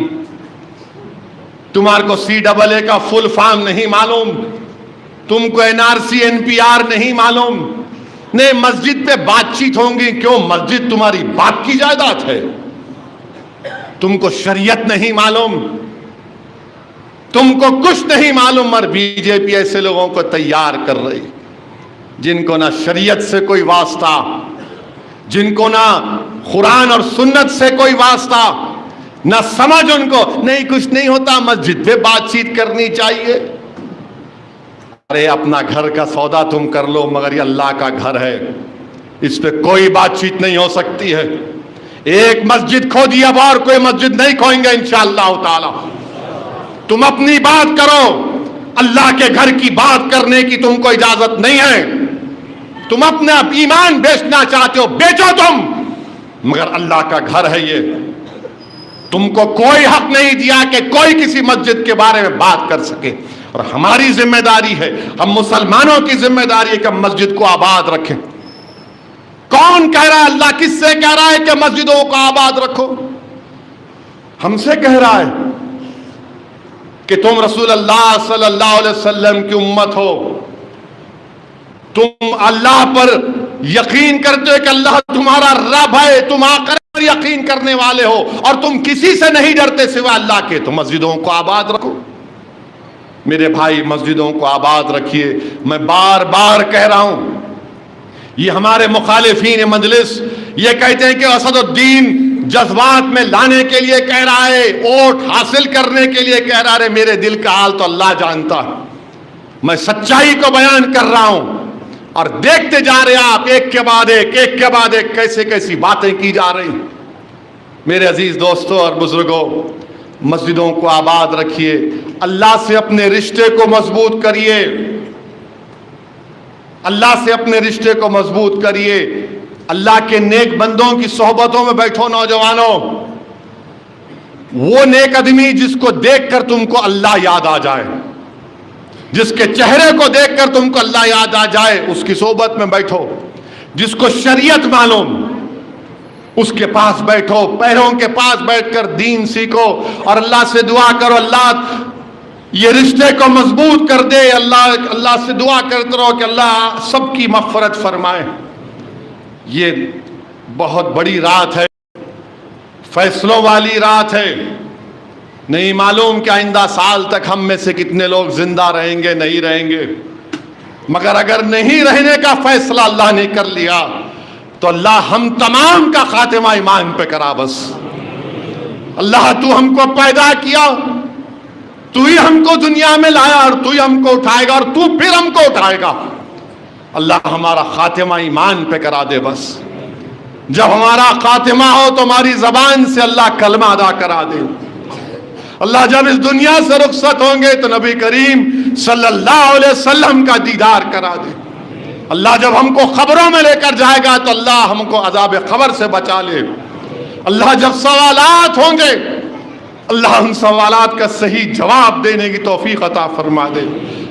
تمہارے کو CAA کا فل فارم نہیں معلوم، تم کو NRC NPR نہیں معلوم. نہیں مسجد پہ بات چیت ہوں گی، کیوں؟ مسجد تمہاری باپ کی جائیداد ہے. تم کو شریعت نہیں معلوم، تم کو کچھ نہیں معلوم. اور بی جے پی ایسے لوگوں کو تیار کر رہی جن کو نہ شریعت سے کوئی واسطہ، جن کو نہ قرآن اور سنت سے کوئی واسطہ، نہ سمجھ ان کو. نہیں کچھ نہیں ہوتا، مسجد پہ بات چیت کرنی چاہیے. ارے اپنا گھر کا سودا تم کر لو، مگر یہ اللہ کا گھر ہے، اس پہ کوئی بات چیت نہیں ہو سکتی ہے. ایک مسجد کھو دی، اب اور کوئی مسجد نہیں کھوئیں گے انشاءاللہ تعالی. تم اپنی بات کرو، اللہ کے گھر کی بات کرنے کی تم کو اجازت نہیں ہے. تم اپنا ایمان بیچنا چاہتے ہو بیچو تم، مگر اللہ کا گھر ہے یہ. تم کو کوئی حق نہیں دیا کہ کوئی کسی مسجد کے بارے میں بات کر سکے. اور ہماری ذمہ داری ہے، ہم مسلمانوں کی ذمہ داری ہے کہ ہم مسجد کو آباد رکھیں. کون کہہ رہا ہے؟ اللہ کس سے کہہ رہا ہے کہ مسجدوں کو آباد رکھو؟ ہم سے کہہ رہا ہے کہ تم رسول اللہ صلی اللہ علیہ وسلم کی امت ہو، تم اللہ پر یقین کرتے ہو کہ اللہ تمہارا رب ہے، تم آخرت پر یقین کرنے والے ہو، اور تم کسی سے نہیں ڈرتے سوا اللہ کے، تو مسجدوں کو آباد رکھو۔ میرے بھائی، مسجدوں کو آباد رکھیے۔ میں بار بار کہہ رہا ہوں، یہ ہمارے مخالفین مجلس یہ کہتے ہیں کہ اسد الدین جذبات میں لانے کے لیے کہہ رہا ہے، ووٹ حاصل کرنے کے لیے کہہ رہا ہے۔ میرے دل کا حال تو اللہ جانتا ہے، میں سچائی کو بیان کر رہا ہوں، اور دیکھتے جا رہے آپ ایک کے بعد ایک کیسے کیسی باتیں کی جا رہی۔ میرے عزیز دوستوں اور بزرگوں، مسجدوں کو آباد رکھیے، اللہ سے اپنے رشتے کو مضبوط کریے، اللہ سے اپنے رشتے کو مضبوط کریے۔ اللہ کے نیک بندوں کی صحبتوں میں بیٹھو نوجوانوں، وہ نیک آدمی جس کو دیکھ کر تم کو اللہ یاد آ جائے، جس کے چہرے کو دیکھ کر تم کو اللہ یاد آ جائے، اس کی صحبت میں بیٹھو۔ جس کو شریعت معلوم، اس کے پاس بیٹھو، پیروں کے پاس بیٹھ کر دین سیکھو، اور اللہ سے دعا کرو اللہ یہ رشتے کو مضبوط کر دے۔ اللہ سے دعا کرتے رہو کہ اللہ سب کی مغفرت فرمائے۔ یہ بہت بڑی رات ہے، فیصلوں والی رات ہے۔ نہیں معلوم کہ آئندہ سال تک ہم میں سے کتنے لوگ زندہ رہیں گے، نہیں رہیں گے، مگر اگر نہیں رہنے کا فیصلہ اللہ نے کر لیا تو اللہ ہم تمام کا خاتمہ ایمان پہ کرا۔ بس اللہ تو ہم کو پیدا کیا، تو ہی ہم کو دنیا میں لایا، اور تو ہی ہم کو اٹھائے گا، اور تو پھر ہم کو اٹھائے گا۔ اللہ ہمارا خاتمہ ایمان پہ کرا دے۔ بس جب ہمارا خاتمہ ہو تو ہماری زبان سے اللہ کلمہ ادا کرا دے۔ اللہ جب اس دنیا سے رخصت ہوں گے تو نبی کریم صلی اللہ علیہ وسلم کا دیدار کرا دے۔ اللہ جب ہم کو خبروں میں لے کر جائے گا تو اللہ ہم کو عذاب قبر سے بچا لے۔ اللہ جب سوالات ہوں گے، اللہ ان سوالات کا صحیح جواب دینے کی توفیق عطا فرما دے۔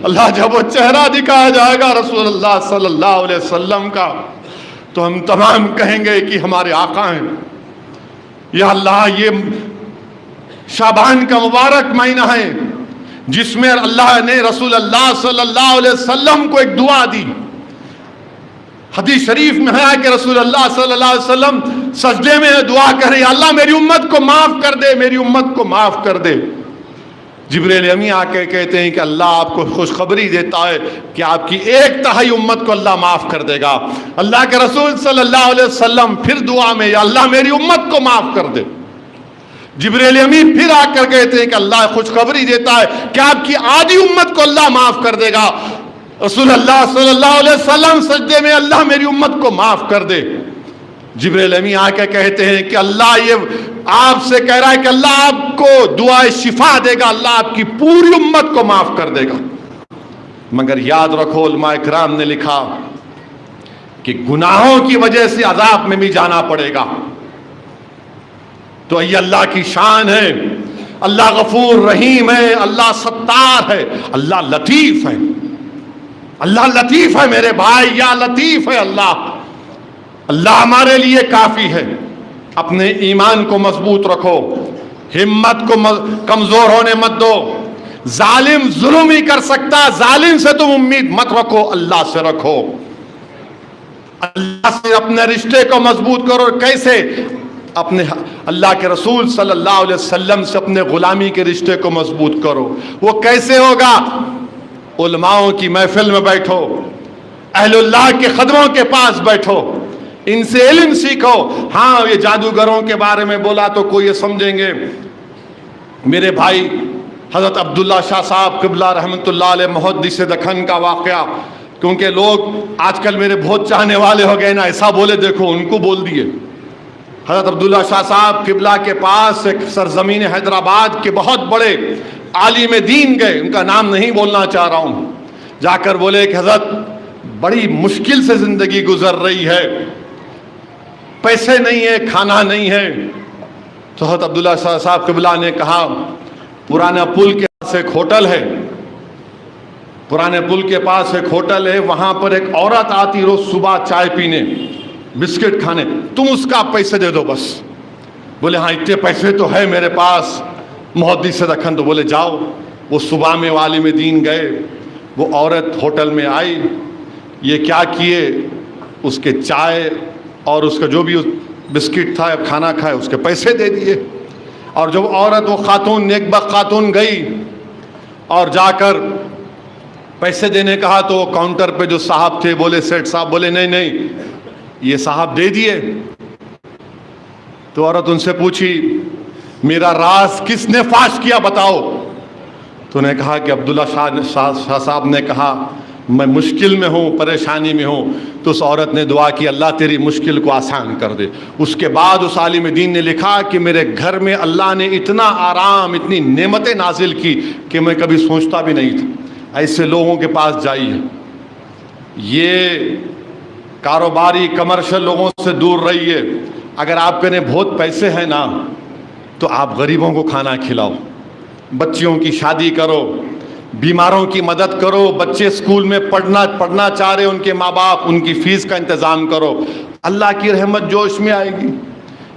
اللہ جب وہ چہرہ دکھایا جائے گا رسول اللہ صلی اللہ علیہ وسلم کا، تو ہم تمام کہیں گے کہ ہمارے آقا ہیں۔ یا اللہ، یہ شعبان کا مبارک مہینہ ہے جس میں اللہ نے رسول اللہ صلی اللہ علیہ وسلم کو ایک دعا دی۔ حدیث شریف میں ہے کہ رسول اللہ صلی اللہ علیہ وسلم سجدے میں دعا کر رہے، اللہ میری امت کو معاف کر دے، میری امت کو معاف کر دے۔ جبریل امی آ کے کہتے ہیں کہ اللہ آپ کو خوشخبری دیتا ہے کہ آپ کی 1/3 امت کو اللہ معاف کر دے گا۔ اللہ کے رسول صلی اللہ علیہ وسلم پھر دعا میں، یا اللہ میری امت کو معاف کر دے۔ جبریل امی پھر آ کر کہتے ہیں کہ اللہ خوشخبری دیتا ہے کہ آپ کی آدھی امت کو اللہ معاف کر دے گا۔ رسول اللہ صلی اللہ علیہ وسلم سجدے میں، اللہ میری امت کو معاف کر دے۔ جبریل امی آ کے کہتے ہیں کہ اللہ یہ آپ سے کہہ رہا ہے کہ اللہ آپ کو دعائے شفا دے گا، اللہ آپ کی پوری امت کو معاف کر دے گا۔ مگر یاد رکھو، علماء اکرام نے لکھا کہ گناہوں کی وجہ سے عذاب میں بھی جانا پڑے گا۔ تو یہ اللہ کی شان ہے، اللہ غفور رحیم ہے، اللہ ستار ہے، اللہ لطیف ہے۔ اللہ لطیف ہے میرے بھائی، یا لطیف ہے اللہ۔ اللہ ہمارے لیے کافی ہے۔ اپنے ایمان کو مضبوط رکھو، ہمت کو کمزور ہونے مت دو۔ ظالم ظلم ہی کر سکتا، ظالم سے تم امید مت رکھو، اللہ سے رکھو۔ اللہ سے اپنے رشتے کو مضبوط کرو۔ کیسے؟ اپنے اللہ کے رسول صلی اللہ علیہ وسلم سے اپنے غلامی کے رشتے کو مضبوط کرو۔ وہ کیسے ہوگا؟ علماؤں کی محفل میں بیٹھو، اہل اللہ کے قدموں کے پاس بیٹھو، ان سے علم سیکھو۔ ہاں، یہ جادوگروں کے بارے میں بولا تو کوئی یہ سمجھیں گے۔ میرے بھائی، حضرت عبداللہ شاہ صاحب قبلہ رحمۃ اللہ علیہ محدث دکن کا واقعہ، کیونکہ لوگ آج کل میرے بہت چاہنے والے ہو گئے نا، ایسا بولے دیکھو ان کو بول دیے۔ حضرت عبداللہ شاہ صاحب قبلہ کے پاس ایک سرزمین حیدرآباد کے بہت بڑے عالم دین گئے، ان کا نام نہیں بولنا چاہ رہا ہوں۔ جا کر بولے کہ حضرت بڑی مشکل سے زندگی گزر رہی ہے، پیسے نہیں ہے، کھانا نہیں ہے۔ تو حضرت عبداللہ شاہ صاحب قبلہ نے کہا، پرانا پل کے پاس ایک ہوٹل ہے، پرانے پل کے پاس ایک ہوٹل ہے، وہاں پر ایک عورت آتی روز صبح چائے پینے، بسکٹ کھانے، تم اس کا پیسے دے دو بس۔ بولے ہاں اتنے پیسے تو ہے میرے پاس. محدث سے رکھن تو بولے جاؤ. وہ صبح میں عالم دین گئے, وہ عورت ہوٹل میں آئی, یہ کیا کیے, اس کے چائے اور اس کا جو بھی بسکٹ تھا کھانا کھائے اس کے پیسے دے دیے. اور جب عورت وہ خاتون نیک بخت خاتون گئی اور جا کر پیسے دینے کہا تو وہ کاؤنٹر پہ جو صاحب تھے بولے سیٹ صاحب بولے نہیں نہیں یہ صاحب دے دیے. تو عورت ان سے پوچھی میرا راز کس نے فاش کیا بتاؤ. تو نے کہا کہ عبداللہ شاہ صاحب نے کہا میں مشکل میں ہوں, پریشانی میں ہوں. تو اس عورت نے دعا کی اللہ تیری مشکل کو آسان کر دے. اس کے بعد اس عالم دین نے لکھا کہ میرے گھر میں اللہ نے اتنا آرام, اتنی نعمتیں نازل کی کہ میں کبھی سوچتا بھی نہیں تھا. ایسے لوگوں کے پاس جائیے, یہ کاروباری کمرشل لوگوں سے دور رہیے. اگر آپ کے بہت پیسے ہیں نا تو آپ غریبوں کو کھانا کھلاؤ, بچیوں کی شادی کرو, بیماروں کی مدد کرو, بچے اسکول میں پڑھنا چاہ رہے ان کے ماں باپ ان کی فیس کا انتظام کرو. اللہ کی رحمت جوش میں آئے گی.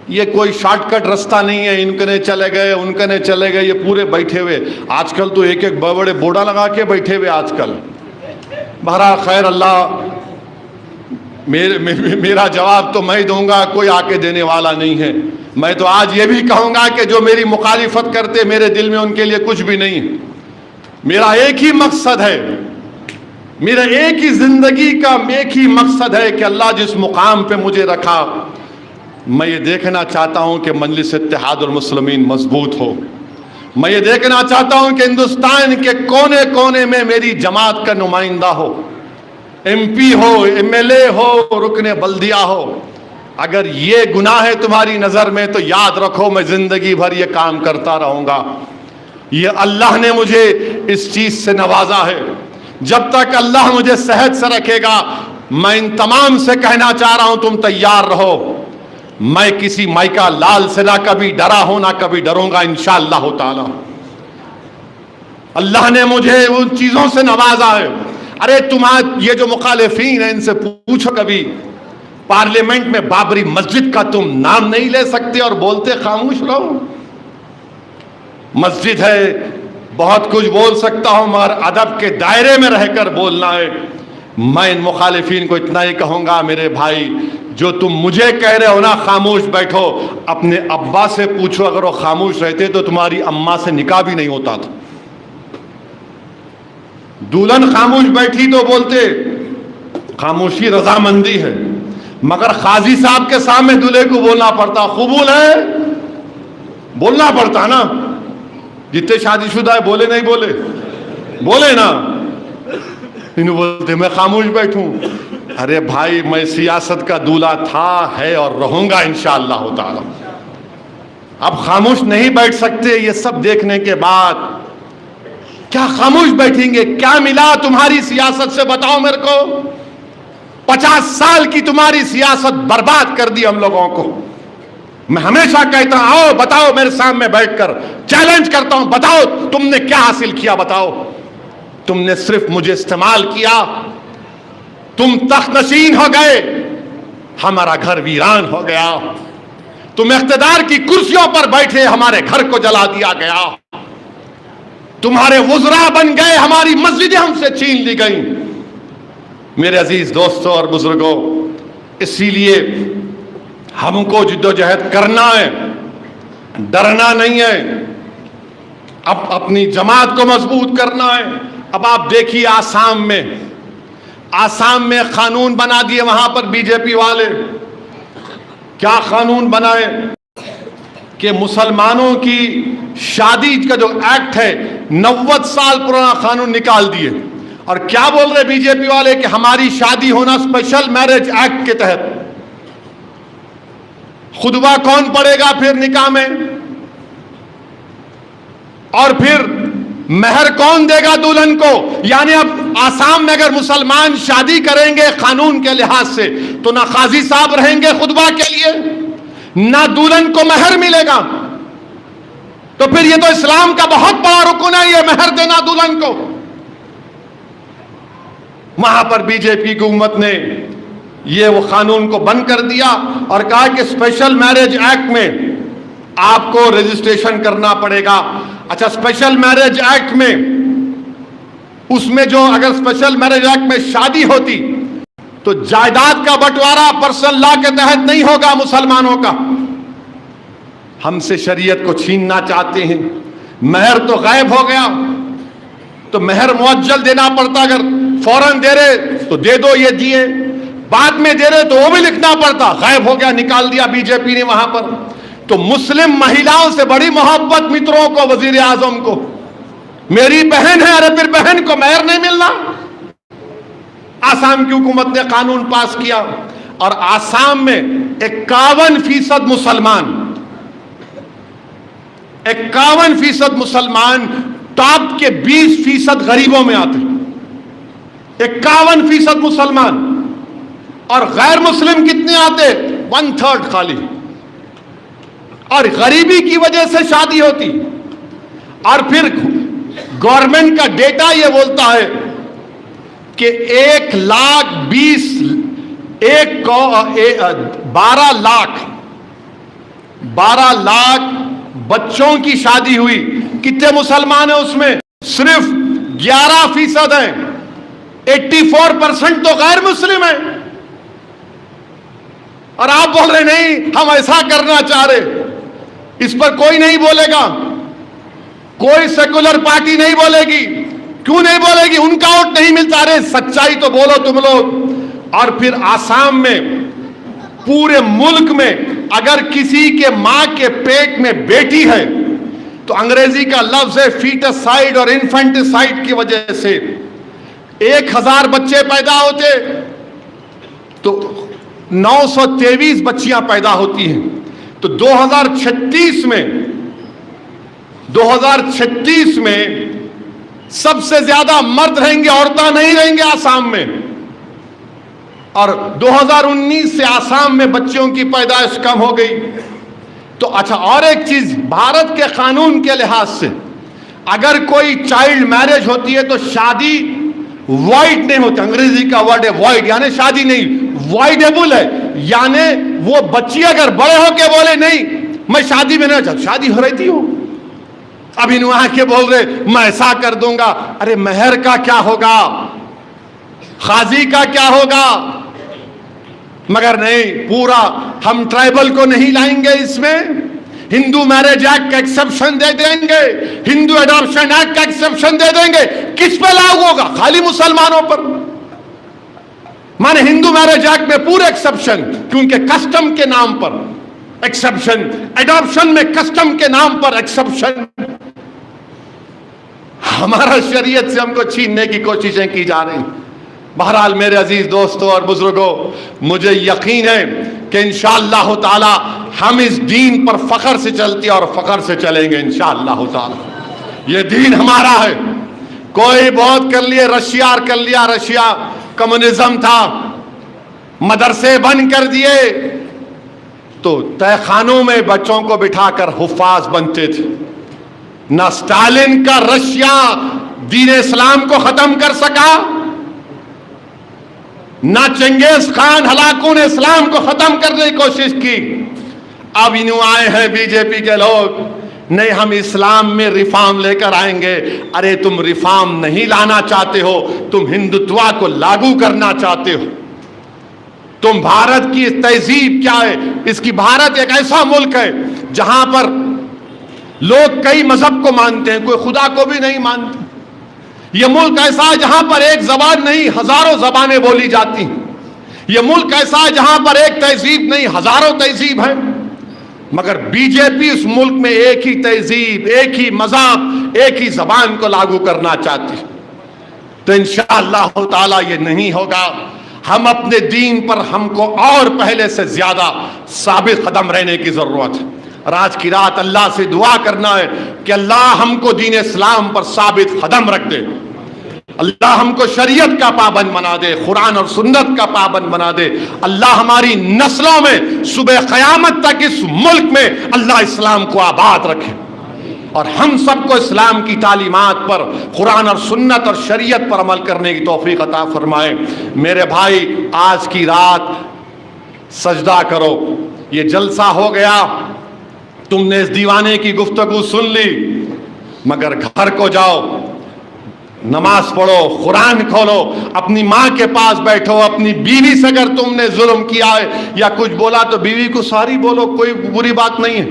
یہ کوئی شارٹ کٹ رستہ نہیں ہے, ان کے چلے گئے ان کے چلے گئے, یہ پورے بیٹھے ہوئے. آج کل تو ایک ایک بڑے بورڈا لگا کے بیٹھے ہوئے آج کل. بہرحال خیر, اللہ میرا جواب تو میں دوں گا, کوئی آ کے دینے والا نہیں ہے. میں تو آج یہ بھی کہوں گا کہ جو میری مخالفت کرتے میرے دل میں ان کے لیے کچھ بھی نہیں. میرا ایک ہی مقصد ہے, میرا ایک ہی زندگی کا ایک ہی مقصد ہے کہ اللہ جس مقام پہ مجھے رکھا, میں یہ دیکھنا چاہتا ہوں کہ مجلس اتحاد المسلمین مضبوط ہو. میں یہ دیکھنا چاہتا ہوں کہ ہندوستان کے کونے کونے میں میری جماعت کا نمائندہ ہو, ایم پی ہو, ایم ایل اے ہو, رکن بلدیہ ہو. اگر یہ گناہ ہے تمہاری نظر میں تو یاد رکھو میں زندگی بھر یہ کام کرتا رہوں گا. یہ اللہ نے مجھے اس چیز سے نوازا ہے. جب تک اللہ مجھے صحت سے رکھے گا میں ان تمام سے کہنا چاہ رہا ہوں تم تیار رہو. میں کسی مائکا لال سے نہ کبھی ڈرا ہوں نہ کبھی ڈروں گا انشاءاللہ تعالی. اللہ نے مجھے ان چیزوں سے نوازا ہے. ارے تمہارے یہ جو مخالفین ہیں ان سے پوچھو, کبھی پارلیمنٹ میں بابری مسجد کا تم نام نہیں لے سکتے اور بولتے خاموش رہو. مسجد ہے, بہت کچھ بول سکتا ہوں مگر ادب کے دائرے میں رہ کر بولنا ہے. میں ان مخالفین کو اتنا ہی کہوں گا میرے بھائی, جو تم مجھے کہہ رہے ہو نا خاموش بیٹھو, اپنے ابا سے پوچھو اگر وہ خاموش رہتے تو تمہاری اماں سے نکاح بھی نہیں ہوتا تھا. دلہن خاموش بیٹھی تو بولتے خاموشی رضامندی ہے, مگر قاضی صاحب کے سامنے دلہے کو بولنا پڑتا قبول ہے, بولنا پڑتا نا. جتنے شادی شدہ ہے بولے نہیں بولے, بولے نا. انہوں بولتے میں خاموش بیٹھوں. ارے بھائی میں سیاست کا دولہا تھا, ہے اور رہوں گا انشاءاللہ تعالی. اب خاموش نہیں بیٹھ سکتے. یہ سب دیکھنے کے بعد کیا خاموش بیٹھیں گے؟ کیا ملا تمہاری سیاست سے بتاؤ میرے کو. 50 سال کی تمہاری سیاست برباد کر دی ہم لوگوں کو. میں ہمیشہ کہتا ہوں آؤ بتاؤ میرے سامنے بیٹھ کر, چیلنج کرتا ہوں بتاؤ تم نے کیا حاصل کیا. بتاؤ تم نے صرف مجھے استعمال کیا, تم تخت نشین ہو گئے, ہمارا گھر ویران ہو گیا. تم اقتدار کی کرسیوں پر بیٹھے, ہمارے گھر کو جلا دیا گیا. تمہارے وزراء بن گئے, ہماری مسجدیں ہم سے چھین لی گئیں. میرے عزیز دوستوں اور بزرگوں, اسی لیے ہم کو جدوجہد کرنا ہے, ڈرنا نہیں ہے, اب اپنی جماعت کو مضبوط کرنا ہے. اب آپ دیکھیے آسام میں قانون بنا دیے وہاں پر بی جے پی والے. کیا قانون بنائے کہ مسلمانوں کی شادی کا جو ایکٹ ہے 90 سال پرانا قانون نکال دیے. اور کیا بول رہے بی جے پی والے کہ ہماری شادی ہونا اسپیشل میرج ایکٹ کے تحت. خطبہ کون پڑھے گا پھر نکاح میں, اور پھر مہر کون دے گا دلہن کو. یعنی اب آسام میں اگر مسلمان شادی کریں گے قانون کے لحاظ سے تو نہ قاضی صاحب رہیں گے خطبہ کے لیے, نہ دلہن کو مہر ملے گا. تو پھر یہ تو اسلام کا بہت بڑا رکن ہے یہ مہر دینا دلہن کو. وہاں پر بی جے پی حکومت نے یہ وہ قانون کو بند کر دیا اور کہا کہ اسپیشل میرج ایکٹ میں آپ کو رجسٹریشن کرنا پڑے گا. اچھا اسپیشل میرج ایکٹ میں, اس میں جو اگر اسپیشل میرج ایکٹ میں شادی ہوتی تو جائیداد کا بٹوارا پرسنل لا کے تحت نہیں ہوگا مسلمانوں کا. ہم سے شریعت کو چھیننا چاہتے ہیں. مہر تو غائب ہو گیا, تو مہر معجل دینا پڑتا, اگر فوراً دے رہے تو دے دو یہ دیے, بعد میں دے رہے تو وہ بھی لکھنا پڑتا, غائب ہو گیا, نکال دیا بی جے پی نے وہاں پر. تو مسلم مہیلاؤں سے بڑی محبت متروں کو, وزیر اعظم کو, میری بہن ہے, ارے پھر بہن کو مہر نہیں ملنا. آسام کی حکومت نے قانون پاس کیا اور آسام میں 51% مسلمان, 51% مسلمان ٹاپ کے 20% غریبوں میں آتے. 51% مسلمان, اور غیر مسلم کتنے آتے؟ 1/3 خالی. اور غریبی کی وجہ سے شادی ہوتی. اور پھر گورنمنٹ کا ڈیٹا یہ بولتا ہے کہ 12 لاکھ بچوں کی شادی ہوئی. کتنے مسلمان ہیں اس میں؟ صرف 11% ہیں. 84% تو غیر مسلم ہیں. اور آپ بول رہے نہیں ہم ایسا کرنا چاہ رہے. اس پر کوئی نہیں بولے گا, کوئی سیکولر پارٹی نہیں بولے گی. کیوں نہیں بولے گی؟ ان کا ووٹ نہیں ملتا. رہے سچائی تو بولو تم لوگ. اور پھر آسام میں, پورے ملک میں اگر کسی کے ماں کے پیٹ میں بیٹی ہے تو انگریزی کا لفظ ہے فیٹسائیڈ اور انفینٹسائیڈ کی وجہ سے 1000 بچے پیدا ہوتے تو 923 بچیاں پیدا ہوتی ہیں. تو 2036 میں سب سے زیادہ مرد رہیں گے, عورتیں نہیں رہیں گے آسام میں. اور 2019 سے آسام میں بچوں کی پیدائش کم ہو گئی. تو اچھا اور ایک چیز, بھارت کے قانون کے لحاظ سے اگر کوئی چائلڈ میرج ہوتی ہے تو شادی وائڈ نہیں ہوتی. انگریزی کا ورڈ ہے وائڈ, یعنی شادی نہیں, وائڈیبل ہے. یعنی وہ بچی اگر بڑے ہو کے بولے نہیں میں شادی میں نہیں چاہتا, شادی ہو رہی تھی ہو, اب انہوں آ کے بول رہے میں ایسا کر دوں گا. ارے مہر کا کیا ہوگا, قاضی کا کیا ہوگا؟ مگر نہیں, پورا ہم ٹرائبل کو نہیں لائیں گے اس میں. ہندو میرج ایکٹ کا ایکسپشن دے دیں گے, ہندو اڈاپشن ایکٹ کا ایکسپشن دے دیں گے. کس پہ لاگو ہوگا؟ خالی مسلمانوں پر. مانے ہندو میرج ایکٹ میں پورے ایکسپشن, کیونکہ کسٹم کے نام پر ایکسپشن, اڈاپشن میں کسٹم کے نام پر ایکسپشن. ہمارا شریعت سے ہم کو چھیننے کی کوششیں کی جا رہی ہیں. بہرحال میرے عزیز دوستوں اور بزرگوں, مجھے یقین ہے کہ انشاءاللہ تعالی ہم اس دین پر فخر سے چلتے اور فخر سے چلیں گے انشاءاللہ تعالی. یہ دین ہمارا ہے. کوئی بہت کر لیے, رشیا کر لیا, رشیا کمیونزم تھا, مدرسے بند کر دیے تو تہ خانوں میں بچوں کو بٹھا کر حفاظ بنتے تھے. نہ اسٹالن کا رشیا دین اسلام کو ختم کر سکا, نہ چنگیز خان ہلاکوں نے اسلام کو ختم کرنے کی کوشش کی. اب انہوں آئے ہیں بی جے پی کے لوگ, نہیں ہم اسلام میں ریفارم لے کر آئیں گے. ارے تم ریفارم نہیں لانا چاہتے ہو, تم ہندوتوا کو لاگو کرنا چاہتے ہو. تم بھارت کی تہذیب کیا ہے؟ اس کی بھارت ایک ایسا ملک ہے جہاں پر لوگ کئی مذہب کو مانتے ہیں, کوئی خدا کو بھی نہیں مانتے. یہ ملک ایسا ہے جہاں پر ایک زبان نہیں ہزاروں زبانیں بولی جاتی ہیں. یہ ملک ایسا ہے جہاں پر ایک تہذیب نہیں ہزاروں تہذیب ہیں. مگر بی جے پی اس ملک میں ایک ہی تہذیب, ایک ہی مذہب, ایک ہی زبان کو لاگو کرنا چاہتی. تو انشاءاللہ تعالی یہ نہیں ہوگا. ہم اپنے دین پر ہم کو اور پہلے سے زیادہ ثابت قدم رہنے کی ضرورت ہے. اور آج کی رات اللہ سے دعا کرنا ہے کہ اللہ ہم کو دین اسلام پر ثابت قدم رکھ دے. اللہ ہم کو شریعت کا پابند بنا دے, قرآن اور سنت کا پابند بنا دے. اللہ ہماری نسلوں میں صبح قیامت تک اس ملک میں اللہ اسلام کو آباد رکھے, اور ہم سب کو اسلام کی تعلیمات پر, قرآن اور سنت اور شریعت پر عمل کرنے کی توفیق عطا فرمائے. میرے بھائی آج کی رات سجدہ کرو. یہ جلسہ ہو گیا, تم نے اس دیوانے کی گفتگو سن لی، مگر گھر کو جاؤ، نماز پڑھو، قرآن کھولو، اپنی ماں کے پاس بیٹھو، اپنی بیوی سے اگر تم نے ظلم کیا ہے یا کچھ بولا تو بیوی کو ساری بولو، کوئی بری بات نہیں ہے۔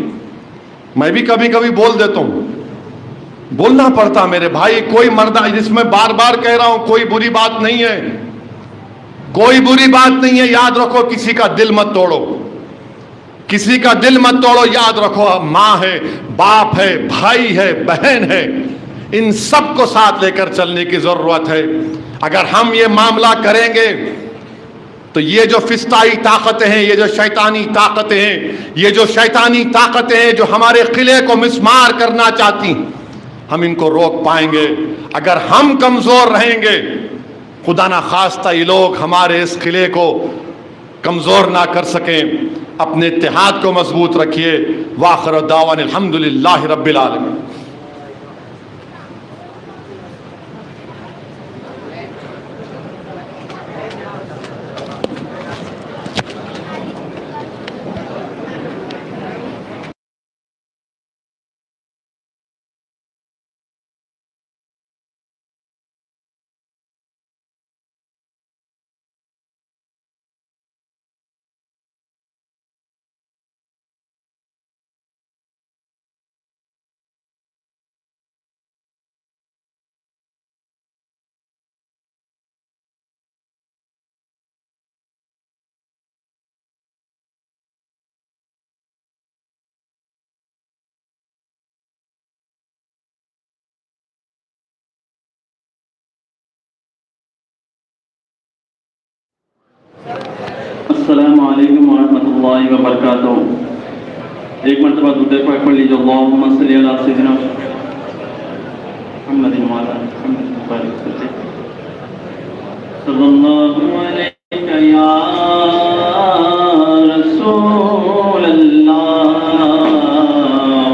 میں بھی کبھی کبھی بول دیتا ہوں، بولنا پڑتا میرے بھائی، کوئی مرد، جس میں بار بار کہہ رہا ہوں کوئی بری بات نہیں ہے، کوئی بری بات نہیں ہے۔ یاد رکھو کسی کا دل مت توڑو، کسی کا دل مت توڑو، یاد رکھو ماں ہے، باپ ہے، بھائی ہے، بہن ہے، ان سب کو ساتھ لے کر چلنے کی ضرورت ہے۔ اگر ہم یہ معاملہ کریں گے تو یہ جو فسطائی طاقتیں ہیں، یہ جو شیطانی طاقتیں ہیں، یہ جو شیطانی طاقتیں ہیں جو ہمارے قلعے کو مسمار کرنا چاہتی ہیں، ہم ان کو روک پائیں گے۔ اگر ہم کمزور رہیں گے، خدا نہ خواستہ یہ لوگ ہمارے اس قلعے کو کمزور نہ کر سکیں۔ اپنے اتحاد کو مضبوط رکھیے۔ وآخر دعوانا الحمدللہ رب العالمین۔ السلام علیکم ورحمۃ اللہ وبرکاتہ۔ ایک مرتبہ درود پاک پڑھ لیجیے، اللہم صلی علی سیدنا محمد وعلی محمد صلی اللہ علیہ یا رسول اللہ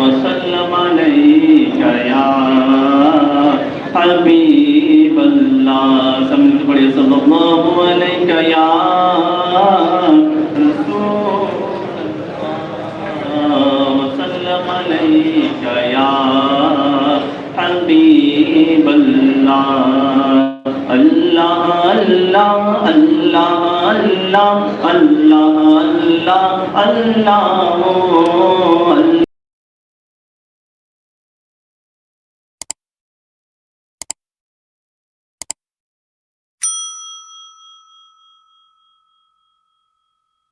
وسلم علیہ یا حبیب اللہ۔ سب مل کے پڑھیے، صلی اللہ علیہ یا حبیب اللہ۔ اللہ اللہ اللہ اللہ اللہ اللہ اللہ اللہ